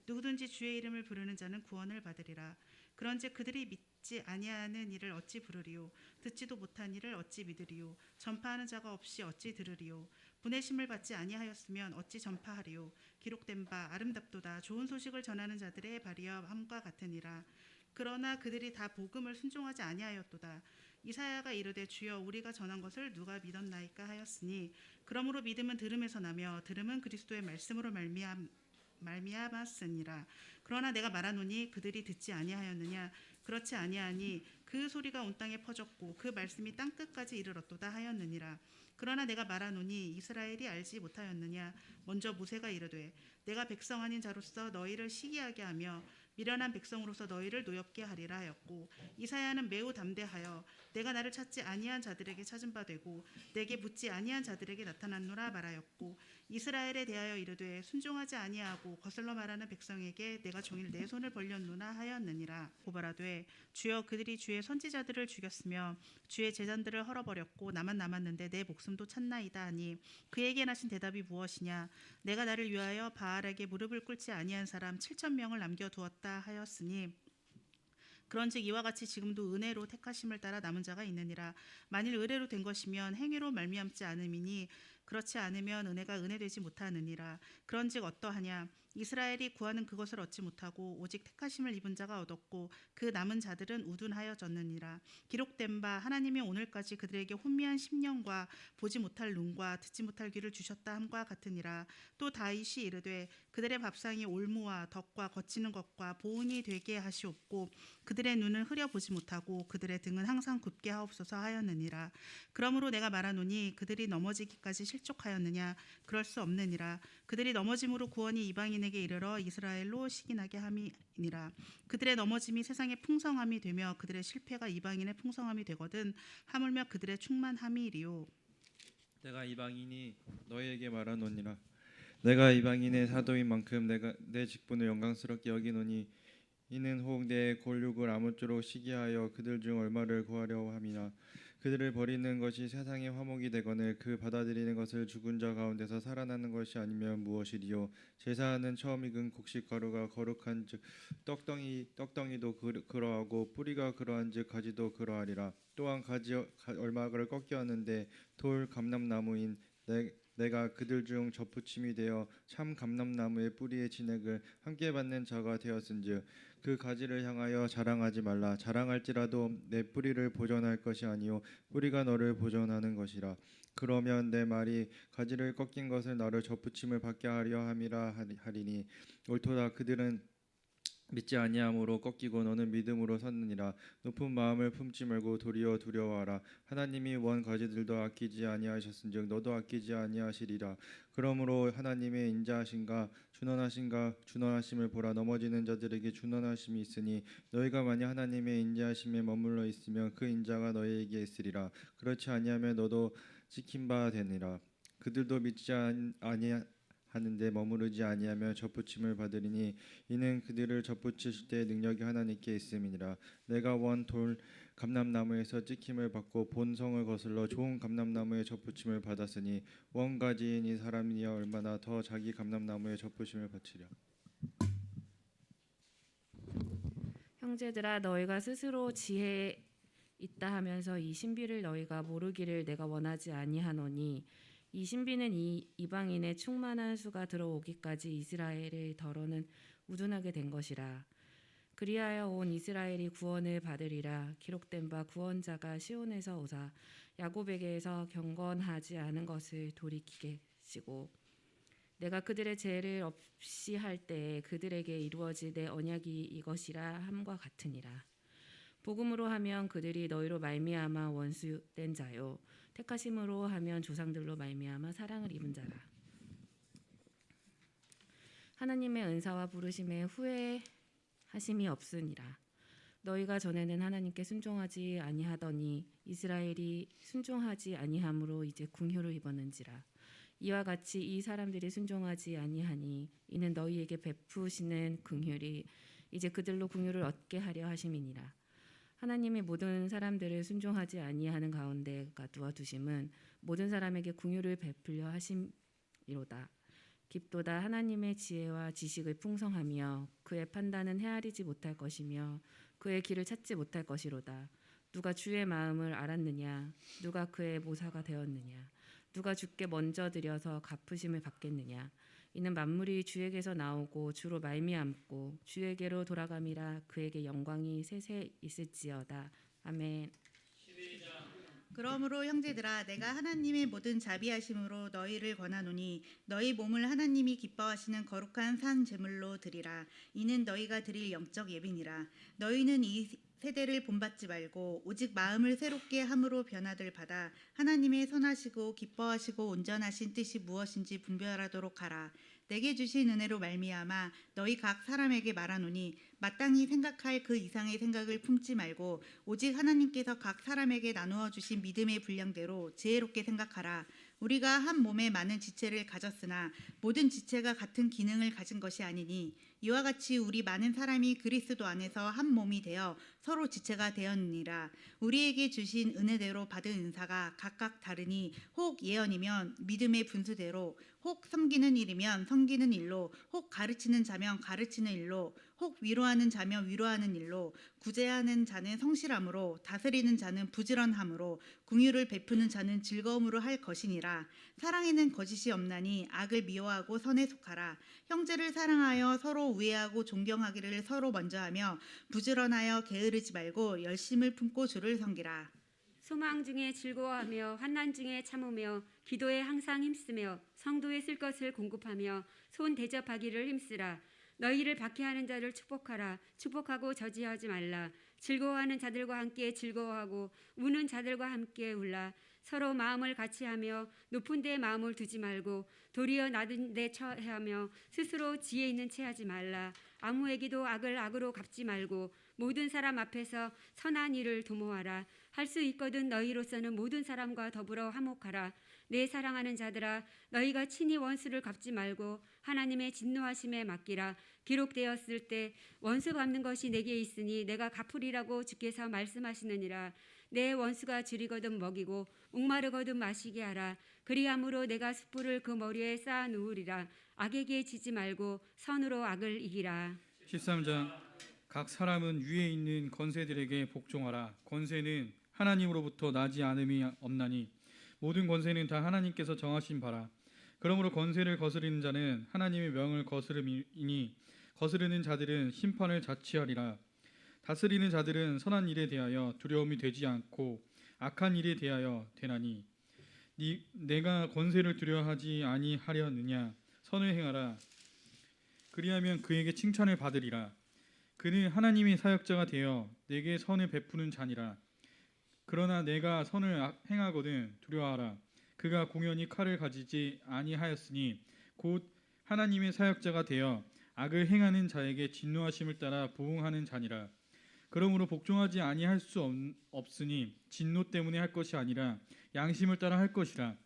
F: 누구든지 주의 이름을 부르는 자는 구원을 받으리라. 그런즉 그들이 믿지 아니하는 이를 어찌 부르리요? 듣지도 못한 이를 어찌 믿으리요? 전파하는 자가 없이 어찌 들으리요? 보내심을 받지 아니하였으면 어찌 전파하리요? 기록된 바 아름답도다 좋은 소식을 전하는 자들의 발이함과 같으니라. 그러나 그들이 다 복음을 순종하지 아니하였도다. 이사야가 이르되 주여 우리가 전한 것을 누가 믿었나이까 하였으니 그러므로 믿음은 들음에서 나며 들음은 그리스도의 말씀으로 말미암았으니라. 그러나 내가 말하노니 그들이 듣지 아니하였느냐? 그렇지 아니하니 그 소리가 온 땅에 퍼졌고 그 말씀이 땅 끝까지 이르렀도다 하였느니라. 그러나 내가 말하노니 이스라엘이 알지 못하였느냐? 먼저 모세가 이르되 내가 백성 아닌 자로서 너희를 시기하게 하며 미련한 백성으로서 너희를 노엽게 하리라 하였고, 이사야는 매우 담대하여 내가 나를 찾지 아니한 자들에게 찾은 바 되고 내게 묻지 아니한 자들에게 나타났노라 말하였고, 이스라엘에 대하여 이르되 순종하지 아니하고 거슬러 말하는 백성에게 내가 종일 내 손을 벌렸노나 하였느니라. 고발하되 주여 그들이 주의 선지자들을 죽였으며 주의 제자들을 헐어버렸고 나만 남았는데 내 목숨도 찾나이다 하니 그에게 하신 대답이 무엇이냐? 내가 나를 위하여 바알에게 무릎을 꿇지 아니한 사람 7,000명을 남겨두었다 하였으니 그런즉 이와 같이 지금도 은혜로 택하심을 따라 남은 자가 있느니라. 만일 의뢰로 된 것이면 행위로 말미암지 않음이니 그렇지 않으면 은혜가 은혜되지 못하느니라. 그런즉 어떠하냐? 이스라엘이 구하는 그것을 얻지 못하고 오직 택하심을 입은 자가 얻었고 그 남은 자들은 우둔하여졌느니라. 기록된 바 하나님이 오늘까지 그들에게 혼미한 심령과 보지 못할 눈과 듣지 못할 귀를 주셨다 함과 같으니라. 또 다윗이 이르되 그들의 밥상이 올무와 덕과 거치는 것과 보응이 되게 하시옵고 그들의 눈은 흐려보지 못하고 그들의 등은 항상 굳게 하옵소서 하였느니라. 그러므로 내가 말하노니 그들이 넘어지기까지 실족하였느냐? 그럴 수 없느니라. 그들이 넘어짐으로 구원이 이방인에게 이르러 이스라엘로 시기나게 함이니라. 그들의 넘어짐이 세상의 풍성함이 되며 그들의 실패가 이방인의 풍성함이 되거든 하물며 그들의 충만함이리요.
G: 내가 이방인이 너희에게 말하노니라. 내가 이방인의 사도인 만큼 내가 내 직분을 영광스럽게 여기노니 이는 혹 내 골육을 아무쪼록 시기하여 그들 중 얼마를 구하려 함이나 그들을 버리는 것이 세상의 화목이 되거늘 그 받아들이는 것을 죽은 자 가운데서 살아나는 것이 아니면 무엇이리요? 제사하는 처음 익은 곡식 가루가 거룩한즉 떡덩이도 그러하고 뿌리가 그러한즉 가지도 그러하리라. 또한 가지 얼마를 꺾여 하는데 돌 감람나무인 내가 그들 중 접붙임이 되어 참 감람나무의 뿌리의 진액을 함께 받는 자가 되었은즉 그 가지를 향하여 자랑하지 말라. 자랑할지라도 내 뿌리를 보존할 것이 아니요 뿌리가 너를 보존하는 것이라. 그러면 내 말이 가지를 꺾인 것을 나를 접붙임을 받게 하려 함이라 하리니 옳도다. 그들은 믿지 아니함으로 꺾이고 너는 믿음으로 섰느니라. 높은 마음을 품지 말고 도리어 두려워하라. 하나님이 원 가지들도 아끼지 아니하셨은즉 너도 아끼지 아니하시리라. 그러므로 하나님의 인자하신가 준원하심을 보라. 넘어지는 자들에게 준원하심이 있으니 너희가 만약 하나님의 인자하심에 머물러 있으면 그 인자가 너희에게 있으리라. 그렇지 아니하면 너도 찍힌 바 되니라. 그들도 믿지 하는데 머무르지 아니하며 접붙임을 받으리니 이는 그들을 접붙이실 때 능력이 하나님께 있음이니라. 내가 원 돌 감람나무에서 찍힘을 받고 본성을 거슬러 좋은 감람나무에 접붙임을 받았으니 원 가지인 이 사람이여 얼마나 더 자기 감람나무에 접붙임을 받으리라.
M: 형제들아 너희가 스스로 지혜 있다 하면서 이 신비를 너희가 모르기를 내가 원하지 아니하노니 이 신비는 이 이방인의 충만한 수가 들어오기까지 이스라엘의 더러는 우둔하게 된 것이라. 그리하여 온 이스라엘이 구원을 받으리라. 기록된 바 구원자가 시온에서 오사 야곱에게서 경건하지 않은 것을 돌이키게 하시고 내가 그들의 죄를 없이 할 때에 그들에게 이루어질 내 언약이 이것이라 함과 같으니라. 복음으로 하면 그들이 너희로 말미암아 원수된 자요 택하심으로 하면 조상들로 말미암아 사랑을 입은 자라. 하나님의 은사와 부르심에 후회하심이 없으니라. 너희가 전에는 하나님께 순종하지 아니하더니 이스라엘이 순종하지 아니함으로 이제 궁휼을 입었는지라. 이와 같이 이 사람들이 순종하지 아니하니 이는 너희에게 베푸시는 긍휼이 이제 그들로 긍휼을 얻게 하려 하심이니라. 하나님이 모든 사람들을 순종하지 아니하는 가운데 가두어 두심은 모든 사람에게 긍휼을 베풀려 하심이로다. 깊도다 하나님의 지혜와 지식을 풍성하며 그의 판단은 헤아리지 못할 것이며 그의 길을 찾지 못할 것이로다. 누가 주의 마음을 알았느냐? 누가 그의 모사가 되었느냐? 누가 주께 먼저 드려서 갚으심을 받겠느냐? 이는 만물이 주에게서 나오고 주로 말미암고 주에게로 돌아감이라. 그에게 영광이 세세 있을지어다. 아멘.
R: 그러므로 형제들아 내가 하나님의 모든 자비하심으로 너희를 권하노니 너희 몸을 하나님이 기뻐하시는 거룩한 산 제물로 드리라. 이는 너희가 드릴 영적 예비니라. 너희는 이 세대를 본받지 말고 오직 마음을 새롭게 함으로 변화를 받아 하나님의 선하시고 기뻐하시고 온전하신 뜻이 무엇인지 분별하도록 하라. 내게 주신 은혜로 말미암아 너희 각 사람에게 말하노니 마땅히 생각할 그 이상의 생각을 품지 말고 오직 하나님께서 각 사람에게 나누어 주신 믿음의 분량대로 지혜롭게 생각하라. 우리가 한 몸에 많은 지체를 가졌으나 모든 지체가 같은 기능을 가진 것이 아니니 이와 같이 우리 많은 사람이 그리스도 안에서 한 몸이 되어 서로 지체가 되었느니라. 우리에게 주신 은혜대로 받은 은사가 각각 다르니 혹 예언이면 믿음의 분수대로, 혹 섬기는 일이면 섬기는 일로, 혹 가르치는 자면 가르치는 일로, 혹 위로하는 자면 위로하는 일로, 구제하는 자는 성실함으로, 다스리는 자는 부지런함으로, 긍휼을 베푸는 자는 즐거움으로 할 것이니라. 사랑에는 거짓이 없나니 악을 미워하고 선에 속하라. 형제를 사랑하여 서로 우애하고 존경하기를 서로 먼저 하며 부지런하여 게으르지 말고 열심을 품고 주를 섬기라.
N: 소망 중에 즐거워하며 환난 중에 참으며 기도에 항상 힘쓰며 성도에 쓸 것을 공급하며 손 대접하기를 힘쓰라. 너희를 박해하는 자를 축복하라. 축복하고 저지하지 말라. 즐거워하는 자들과 함께 즐거워하고 우는 자들과 함께 울라. 서로 마음을 같이하며 높은 데 마음을 두지 말고 도리어 낮은 데 처해하며 스스로 지혜 있는 체하지 말라. 아무에게도 악을 악으로 갚지 말고 모든 사람 앞에서 선한 일을 도모하라. 할 수 있거든 너희로서는 모든 사람과 더불어 화목하라. 내 사랑하는 자들아 너희가 친히 원수를 갚지 말고 하나님의 진노하심에 맡기라. 기록되었을 때 원수 갚는 것이 내게 있으니 내가 갚으리라고 주께서 말씀하시느니라. 내 원수가 줄이거든 먹이고 목마르거든 마시게 하라. 그리함으로 내가 숯불을 그 머리에 쌓아 놓으리라. 악에게 지지 말고 선으로 악을 이기라.
K: 13장 각 사람은 위에 있는 권세들에게 복종하라. 권세는 하나님으로부터 나지 않음이 없나니 모든 권세는 다 하나님께서 정하신 바라. 그러므로 권세를 거스르는 자는 하나님의 명을 거스름이니 거스르는 자들은 심판을 자취하리라. 다스리는 자들은 선한 일에 대하여 두려움이 되지 않고 악한 일에 대하여 되나니 내가 권세를 두려워하지 아니하려느냐. 선을 행하라. 그리하면 그에게 칭찬을 받으리라. 그는 하나님의 사역자가 되어 내게 선을 베푸는 자니라. 그러나 내가 선을 행하거든 두려워하라. 그가 공연히 칼을 가지지 아니하였으니 곧 하나님의 사역자가 되어 악을 행하는 자에게 진노하심을 따라 보응하는 자니라. 그러므로 복종하지 아니할 수 없으니 진노 때문에 할 것이 아니라 양심을 따라 할 것이라.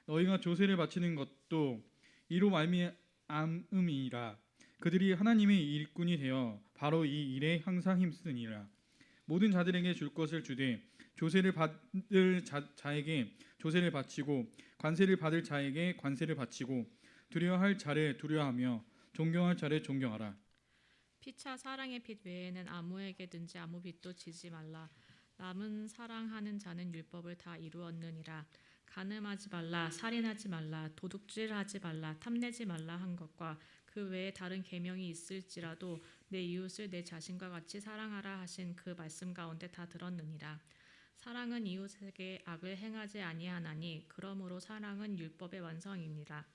K: 너희가 조세를 바치는 것도 이로 말미암음이라. 그들이 하나님의 일꾼이 되어 바로 이 일에 항상 힘쓰니라. 모든 자들에게 줄 것을 주되 조세를 받을 자에게 조세를 바치고 관세를 받을 자에게 관세를 바치고 두려워할 자를 두려워하며 존경할 자를 존경하라.
S: 피차 사랑의 빚 외에는 아무에게든지 아무 빚도 지지 말라. 남은 사랑하는 자는 율법을 다 이루었느니라. 간음하지 말라, 살인하지 말라, 도둑질하지 말라, 탐내지 말라 한 것과 그 외에 다른 계명이 있을지라도 내 이웃을 내 자신과 같이 사랑하라 하신 그 말씀 가운데 다 들었느니라. 사랑은 이웃에게 악을 행하지 아니하나니 그러므로 사랑은 율법의 완성이니라.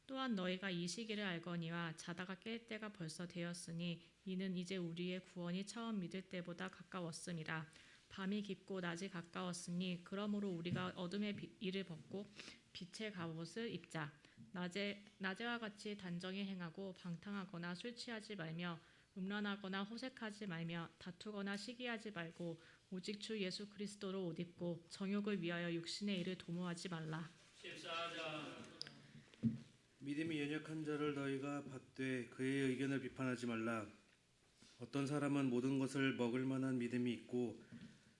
S: 또한 너희가 이 시기를 알거니와 자다가 깰 때가 벌써 되었으니 이는 이제 우리의 구원이 처음 믿을 때보다 가까웠음이라. 밤이 깊고 낮이 가까웠으니 그러므로 우리가 어둠의 일을 벗고 빛의 갑옷을 입자. 낮에와 같이 단정히 행하고 방탕하거나 술 취하지 말며 음란하거나 호색하지 말며 다투거나 시기하지 말고 오직 주 예수 그리스도로 옷 입고 정욕을 위하여 육신의 일을 도모하지 말라.
I: 14장
L: 믿음이 연약한 자를 너희가 받되 그의 의견을 비판하지 말라. 어떤 사람은 모든 것을 먹을 만한 믿음이 있고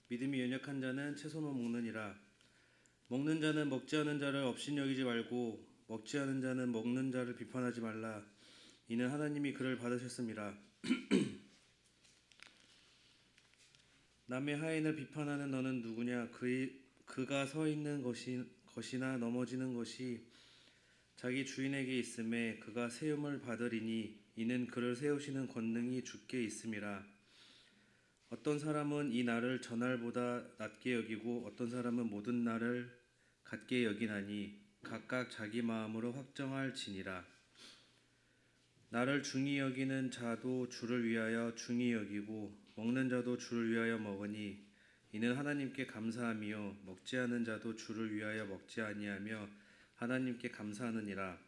L: 믿음이 연약한 자는 채소만 먹느니라. 먹는 자는 먹지 않은 자를 업신여기지 말고 먹지 않은 자는 먹는 자를 비판하지 말라. 이는 하나님이 그를 받으셨음이라. 남의 하인을 비판하는 너는 누구냐? 그가 서 있는 것이나 넘어지는 것이 자기 주인에게 있음에 그가 세움을 받으리니 이는 그를 세우시는 권능이 주께 있음이라. 어떤 사람은 이 날을 저날보다 낮게 여기고 어떤 사람은 모든 날을 같게 여기나니 각각 자기 마음으로 확정할지니라. 나를 중히 여기는 자도 주를 위하여 중히 여기고 먹는 자도 주를 위하여 먹으니 이는 하나님께 감사함이요 먹지 않은 자도 주를 위하여 먹지 아니하며 하나님께 감사하느니라.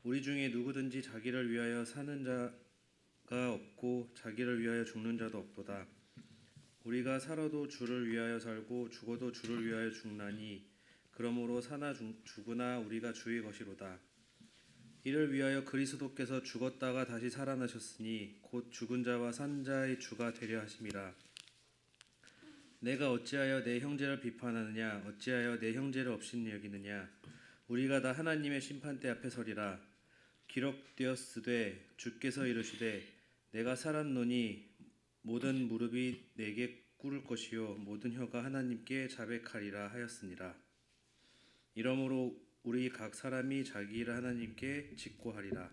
L: 우리 중에 누구든지 자기를 위하여 사는 자가 없고 자기를 위하여 죽는 자도 없도다. 우리가 살아도 주를 위하여 살고 죽어도 주를 위하여 죽나니 그러므로 사나 죽으나 우리가 주의 것이로다. 이를 위하여 그리스도께서 죽었다가 다시 살아나셨으니 곧 죽은 자와 산 자의 주가 되려 하심이라. 내가 어찌하여 내 형제를 비판하느냐? 어찌하여 내 형제를 업신 여기느냐? 우리가 다 하나님의 심판대 앞에 서리라. 기록되었으되 주께서 이르시되 내가 살았노니 모든 무릎이 내게 꿇을 것이요 모든 혀가 하나님께 자백하리라 하였으니라. 이러므로 우리 각 사람이 자기 일을 하나님께 직고하리라.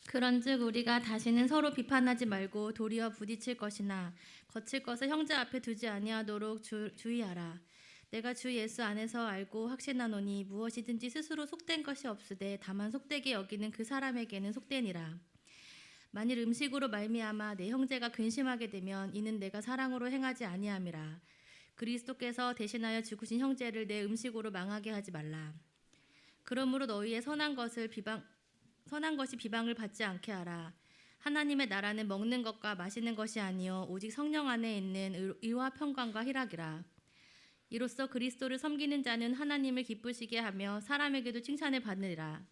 T: 그런즉 우리가 다시는 서로 비판하지 말고 도리어 부딪힐 것이나 거칠 것을 형제 앞에 두지 아니하도록 주의하라. 내가 주 예수 안에서 알고 확신하노니 무엇이든지 스스로 속된 것이 없으되 다만 속되게 여기는 그 사람에게는 속되니라. 만일 음식으로 말미암아 내 형제가 근심하게 되면 이는 내가 사랑으로 행하지 아니함이라. 그리스도께서 대신하여 죽으신 형제를 내 음식으로 망하게 하지 말라. 그러므로 너희의 선한 것이 비방을 받지 않게 하라. 하나님의 나라는 먹는 것과 마시는 것이 아니요 오직 성령 안에 있는 의와 평강과 희락이라. 이로써 그리스도를 섬기는 자는 하나님을 기쁘시게 하며 사람에게도 칭찬을 받으리라.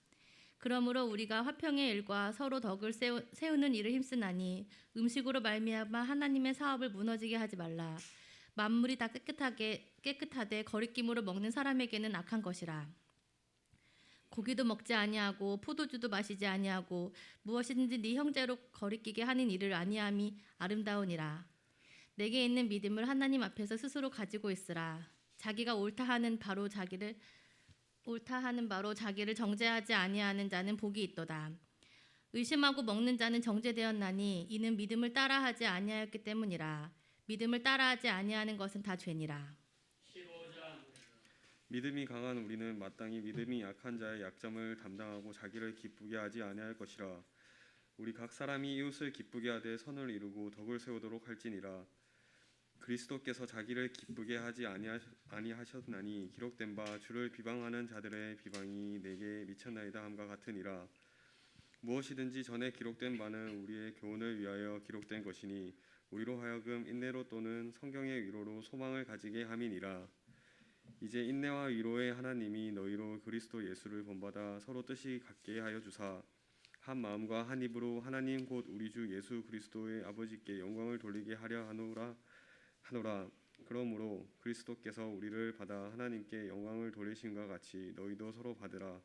T: 그러므로 우리가 화평의 일과 서로 덕을 세우는 일을 힘쓰나니 음식으로 말미암아 하나님의 사업을 무너지게 하지 말라. 만물이 다 깨끗하되 거리낌으로 먹는 사람에게는 악한 것이라. 고기도 먹지 아니하고 포도주도 마시지 아니하고 무엇이든지 네 형제로 거리끼게 하는 일을 아니함이 아름다우니라. 내게 있는 믿음을 하나님 앞에서 스스로 가지고 있으라. 자기가 옳다 하는 바로 자기를 정죄하지 아니하는 자는 복이 있도다. 의심하고 먹는 자는 정죄되었나니 이는 믿음을 따라하지 아니하였기 때문이라. 믿음을 따라하지 아니하는 것은 다 죄니라.
G: 믿음이 강한 우리는 마땅히 믿음이 약한 자의 약점을 담당하고 자기를 기쁘게 하지 아니할 것이라. 우리 각 사람이 이웃을 기쁘게 하되 선을 이루고 덕을 세우도록 할지니라. 그리스도께서 자기를 기쁘게 하지 아니하셨나니 기록된 바 주를 비방하는 자들의 비방이 내게 미쳤나이다 함과 같으니라. 무엇이든지 전에 기록된 바는 우리의 교훈을 위하여 기록된 것이니 우리로 하여금 인내로 또는 성경의 위로로 소망을 가지게 함이니라. 이제 인내와 위로의 하나님이 너희로 그리스도 예수를 본받아 서로 뜻이 같게 하여 주사 한 마음과 한 입으로 하나님 곧 우리 주 예수 그리스도의 아버지께 영광을 돌리게 하려 하노라. 그러므로 그리스도께서 우리를 받아 하나님께 영광을 돌리심과 같이 너희도 서로 받으라.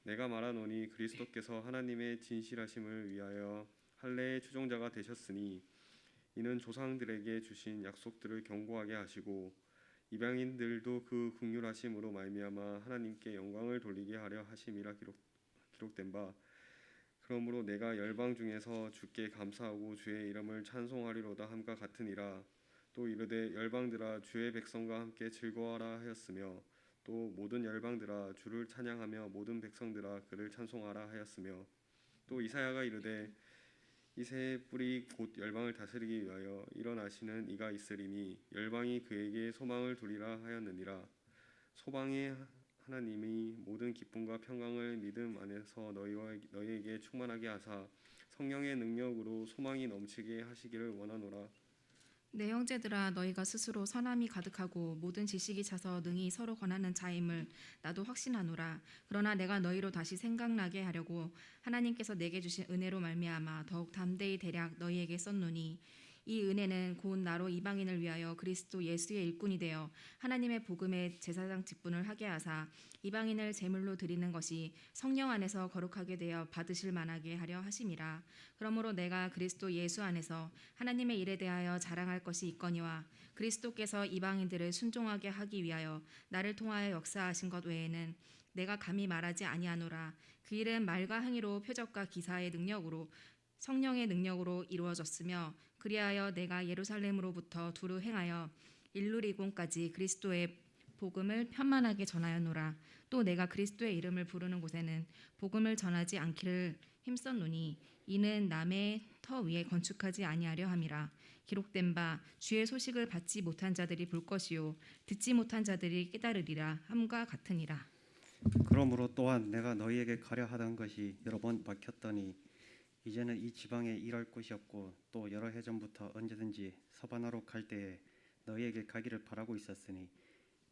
G: 내가 말하노니 그리스도께서 하나님의 진실하심을 위하여 할례의 추종자가 되셨으니 이는 조상들에게 주신 약속들을 견고하게 하시고 이방인들도 그 긍휼하심으로 말미암아 하나님께 영광을 돌리게 하려 하심이라 기록된 바. 그러므로 내가 열방 중에서 주께 감사하고 주의 이름을 찬송하리로다 함과 같으니라. 또 이르되 열방들아 주의 백성과 함께 즐거워하라 하였으며 또 모든 열방들아 주를 찬양하며 모든 백성들아 그를 찬송하라 하였으며 또 이사야가 이르되 이새의 뿔이 곧 열방을 다스리기 위하여 일어나시는 이가 있으리니 열방이 그에게 소망을 두리라 하였느니라. 소망의 하나님이 모든 기쁨과 평강을 믿음 안에서 너희에게 충만하게 하사 성령의 능력으로 소망이 넘치게 하시기를 원하노라.
U: 내 형제들아 너희가 스스로 선함이 가득하고 모든 지식이 차서 능히 서로 권하는 자임을 나도 확신하노라. 그러나 내가 너희로 다시 생각나게 하려고 하나님께서 내게 주신 은혜로 말미암아 더욱 담대히 대략 너희에게 썼노니 이 은혜는 곧 나로 이방인을 위하여 그리스도 예수의 일꾼이 되어 하나님의 복음의 제사장 직분을 하게 하사 이방인을 제물로 드리는 것이 성령 안에서 거룩하게 되어 받으실 만하게 하려 하심이라. 그러므로 내가 그리스도 예수 안에서 하나님의 일에 대하여 자랑할 것이 있거니와 그리스도께서 이방인들을 순종하게 하기 위하여 나를 통하여 역사하신 것 외에는 내가 감히 말하지 아니하노라. 그 일은 말과 행위로 표적과 기사의 능력으로 성령의 능력으로 이루어졌으며 그리하여 내가 예루살렘으로부터 두루 행하여 일루리곤까지 그리스도의 복음을 편만하게 전하였노라. 또 내가 그리스도의 이름을 부르는 곳에는 복음을 전하지 않기를 힘썼노니 이는 남의 터 위에 건축하지 아니하려 함이라. 기록된 바 주의 소식을 받지 못한 자들이 볼 것이요 듣지 못한 자들이 깨달으리라 함과 같으니라.
A: 그러므로 또한 내가 너희에게 가려 하던 것이 여러 번 막혔더니 이제는 이 지방에 일할 곳이 없고 또 여러 해 전부터 언제든지 서바나로 갈 때에 너희에게 가기를 바라고 있었으니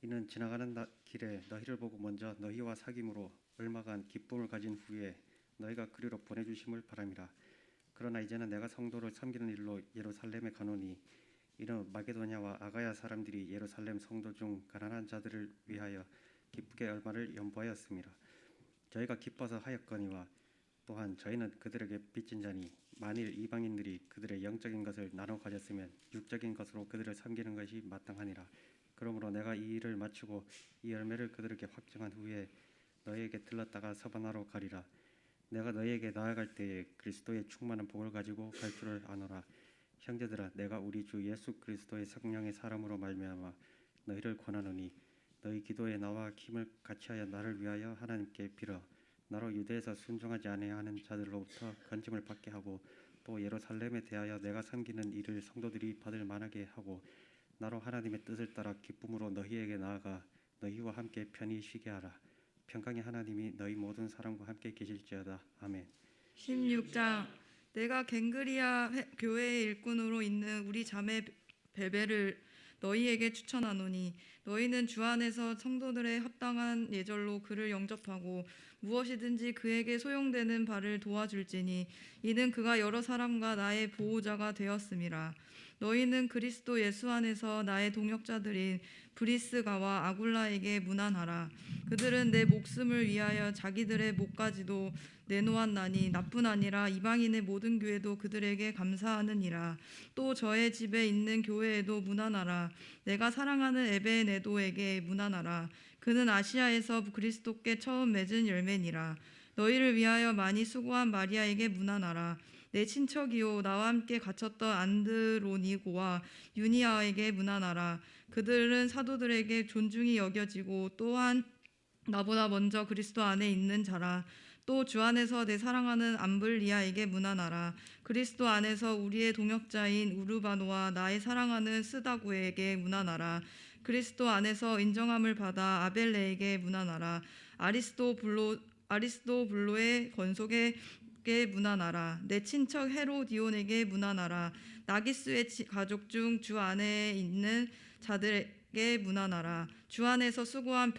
A: 이는 지나가는 길에 너희를 보고 먼저 너희와 사귐으로 얼마간 기쁨을 가진 후에 너희가 그리로 보내주심을 바람이라. 그러나 이제는 내가 성도를 섬기는 일로 예루살렘에 가노니 이는 마게도냐와 아가야 사람들이 예루살렘 성도 중 가난한 자들을 위하여 기쁘게 얼마를 연보하였습니다. 저희가 기뻐서 하였거니와 또한 저희는 그들에게 빚진 자니 만일 이방인들이 그들의 영적인 것을 나눠 가졌으면 육적인 것으로 그들을 섬기는 것이 마땅하니라. 그러므로 내가 이 일을 마치고 이 열매를 그들에게 확증한 후에 너희에게 들렀다가 서바나로 가리라. 내가 너희에게 나아갈 때에 그리스도의 충만한 복을 가지고 갈 줄을 아노라. 형제들아, 내가 우리 주 예수 그리스도의 성령의 사람으로 말미암아 너희를 권하노니 너희 기도에 나와 힘을 같이하여 나를 위하여 하나님께 빌어 나로 유대에서 순종하지 아니하는 자들로부터 건짐을 받게 하고 또 예루살렘에 대하여 내가 섬기는 일을 성도들이 받을 만하게 하고 나로 하나님의 뜻을 따라 기쁨으로 너희에게 나아가 너희와 함께 편히 쉬게 하라. 평강의 하나님이 너희 모든 사람과 함께 계실지어다. 아멘.
E: 16장. 내가 갱그리아 교회의 일꾼으로 있는 우리 자매 베베를 너희에게 추천하노니 너희는 주 안에서 성도들의 합당한 예절로 그를 영접하고 무엇이든지 그에게 소용되는 바를 도와줄지니 이는 그가 여러 사람과 나의 보호자가 되었음이라. 너희는 그리스도 예수 안에서 나의 동역자들인 브리스가와 아굴라에게 문안하라. 그들은 내 목숨을 위하여 자기들의 목까지도 내놓았나니 나뿐 아니라 이방인의 모든 교회도 그들에게 감사하느니라. 또 저의 집에 있는 교회에도 문안하라. 내가 사랑하는 에베네도에게 문안하라. 그는 아시아에서 그리스도께 처음 맺은 열매니라. 너희를 위하여 많이 수고한 마리아에게 문안하라. 내 친척이요 나와 함께 갇혔던 안드로니고와 유니아에게 문안하라. 그들은 사도들에게 존중이 여겨지고 또한 나보다 먼저 그리스도 안에 있는 자라. 또 주 안에서 내 사랑하는 암블리아에게 문안하라. 그리스도 안에서 우리의 동역자인 우르바노와 나의 사랑하는 스다고에게 문안하라. 그리스도 안에서 인정함을 받아 아벨레에게 문안하라. 아리스도블로의 건속에 문안하라. 내 친척 헤로디온에게 문안하라. 나기스의 가족 중 주 안에 있는 자들에게 문안하라. 주 안에서 수고한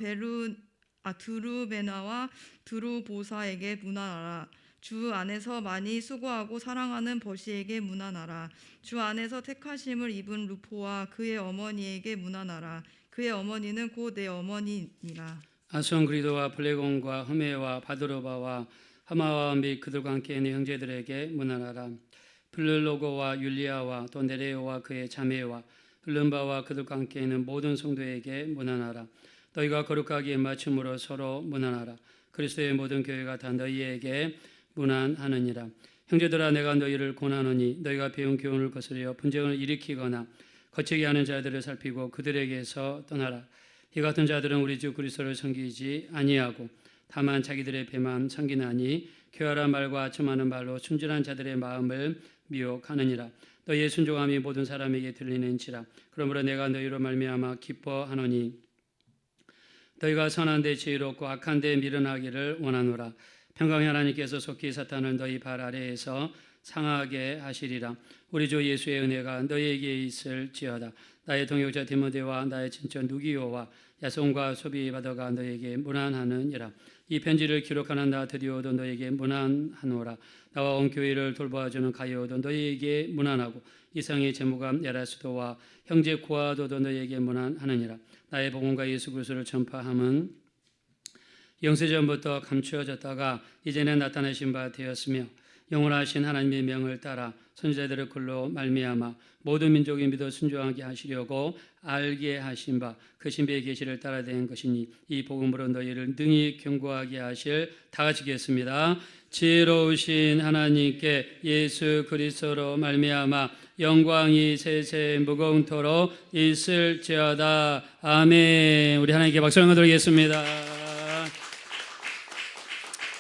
E: 드루베나와 드루보사에게 문안하라. 주 안에서 많이 수고하고 사랑하는 버시에게 문안하라. 주 안에서 택하심을 입은 루포와 그의 어머니에게 문안하라. 그의 어머니는 곧 내 어머니니라.
I: 아손그리도와 블레곤과 흐메와 바드로바와 하마와 및 그들과 함께 있는 형제들에게 문안하라. 플르로고와 율리아와 또 네레오와 그의 자매와 흘름바와 그들과 함께 있는 모든 성도에게 문안하라. 너희가 거룩하게 맞춤으로 서로 문안하라. 그리스도의 모든 교회가 다 너희에게 문안하느니라. 형제들아, 내가 너희를 권하노니 너희가 배운 교훈을 거스려 분쟁을 일으키거나 거치게 하는 자들을 살피고 그들에게서 떠나라. 이 같은 자들은 우리 주 그리스도를 섬기지 아니하고 다만 자기들의 배만 섬기나니 교활한 말과 첨하는 말로 순진한 자들의 마음을 미혹하느니라. 너희의 순종함이 모든 사람에게 들리는지라. 그러므로 내가 너희로 말미암아 기뻐하노니 너희가 선한 데 지혜롭고 악한 데 미련하기를 원하노라. 평강의 하나님께서 속히 사탄을 너희 발 아래에서 상하게 하시리라. 우리 주 예수의 은혜가 너희에게 있을지어다. 나의 동역자 디모데와 나의 친척 누기오와 야손과 소비바더가 너희에게 문안하느니라. 이 편지를 기록하는 나 드디어도 너에게 문안하노라. 나와 온 교회를 돌봐주는 가이오도 너희에게 문안하고 이상의 제무감 에라스도와 형제 고아도도 너희에게 문안하느니라. 나의 복음과 예수 그리스도를 전파함은 영세전부터 감추어졌다가 이제는 나타내신 바 되었으며 영원하신 하나님의 명을 따라 선지자들의 글로 말미암아 모든 민족이 믿어 순종하게 하시려고 알게 하신 바 그 신비의 계시를 따라낸 것이니 이 복음으로 너희를 능히 견고하게 하실. 다 같이 읽겠습니다. 지혜로우신 하나님께 예수 그리스도로 말미암아 영광이 세세 무궁토록 있을지어다. 아멘. 우리 하나님께 박수 한번 드리겠습니다.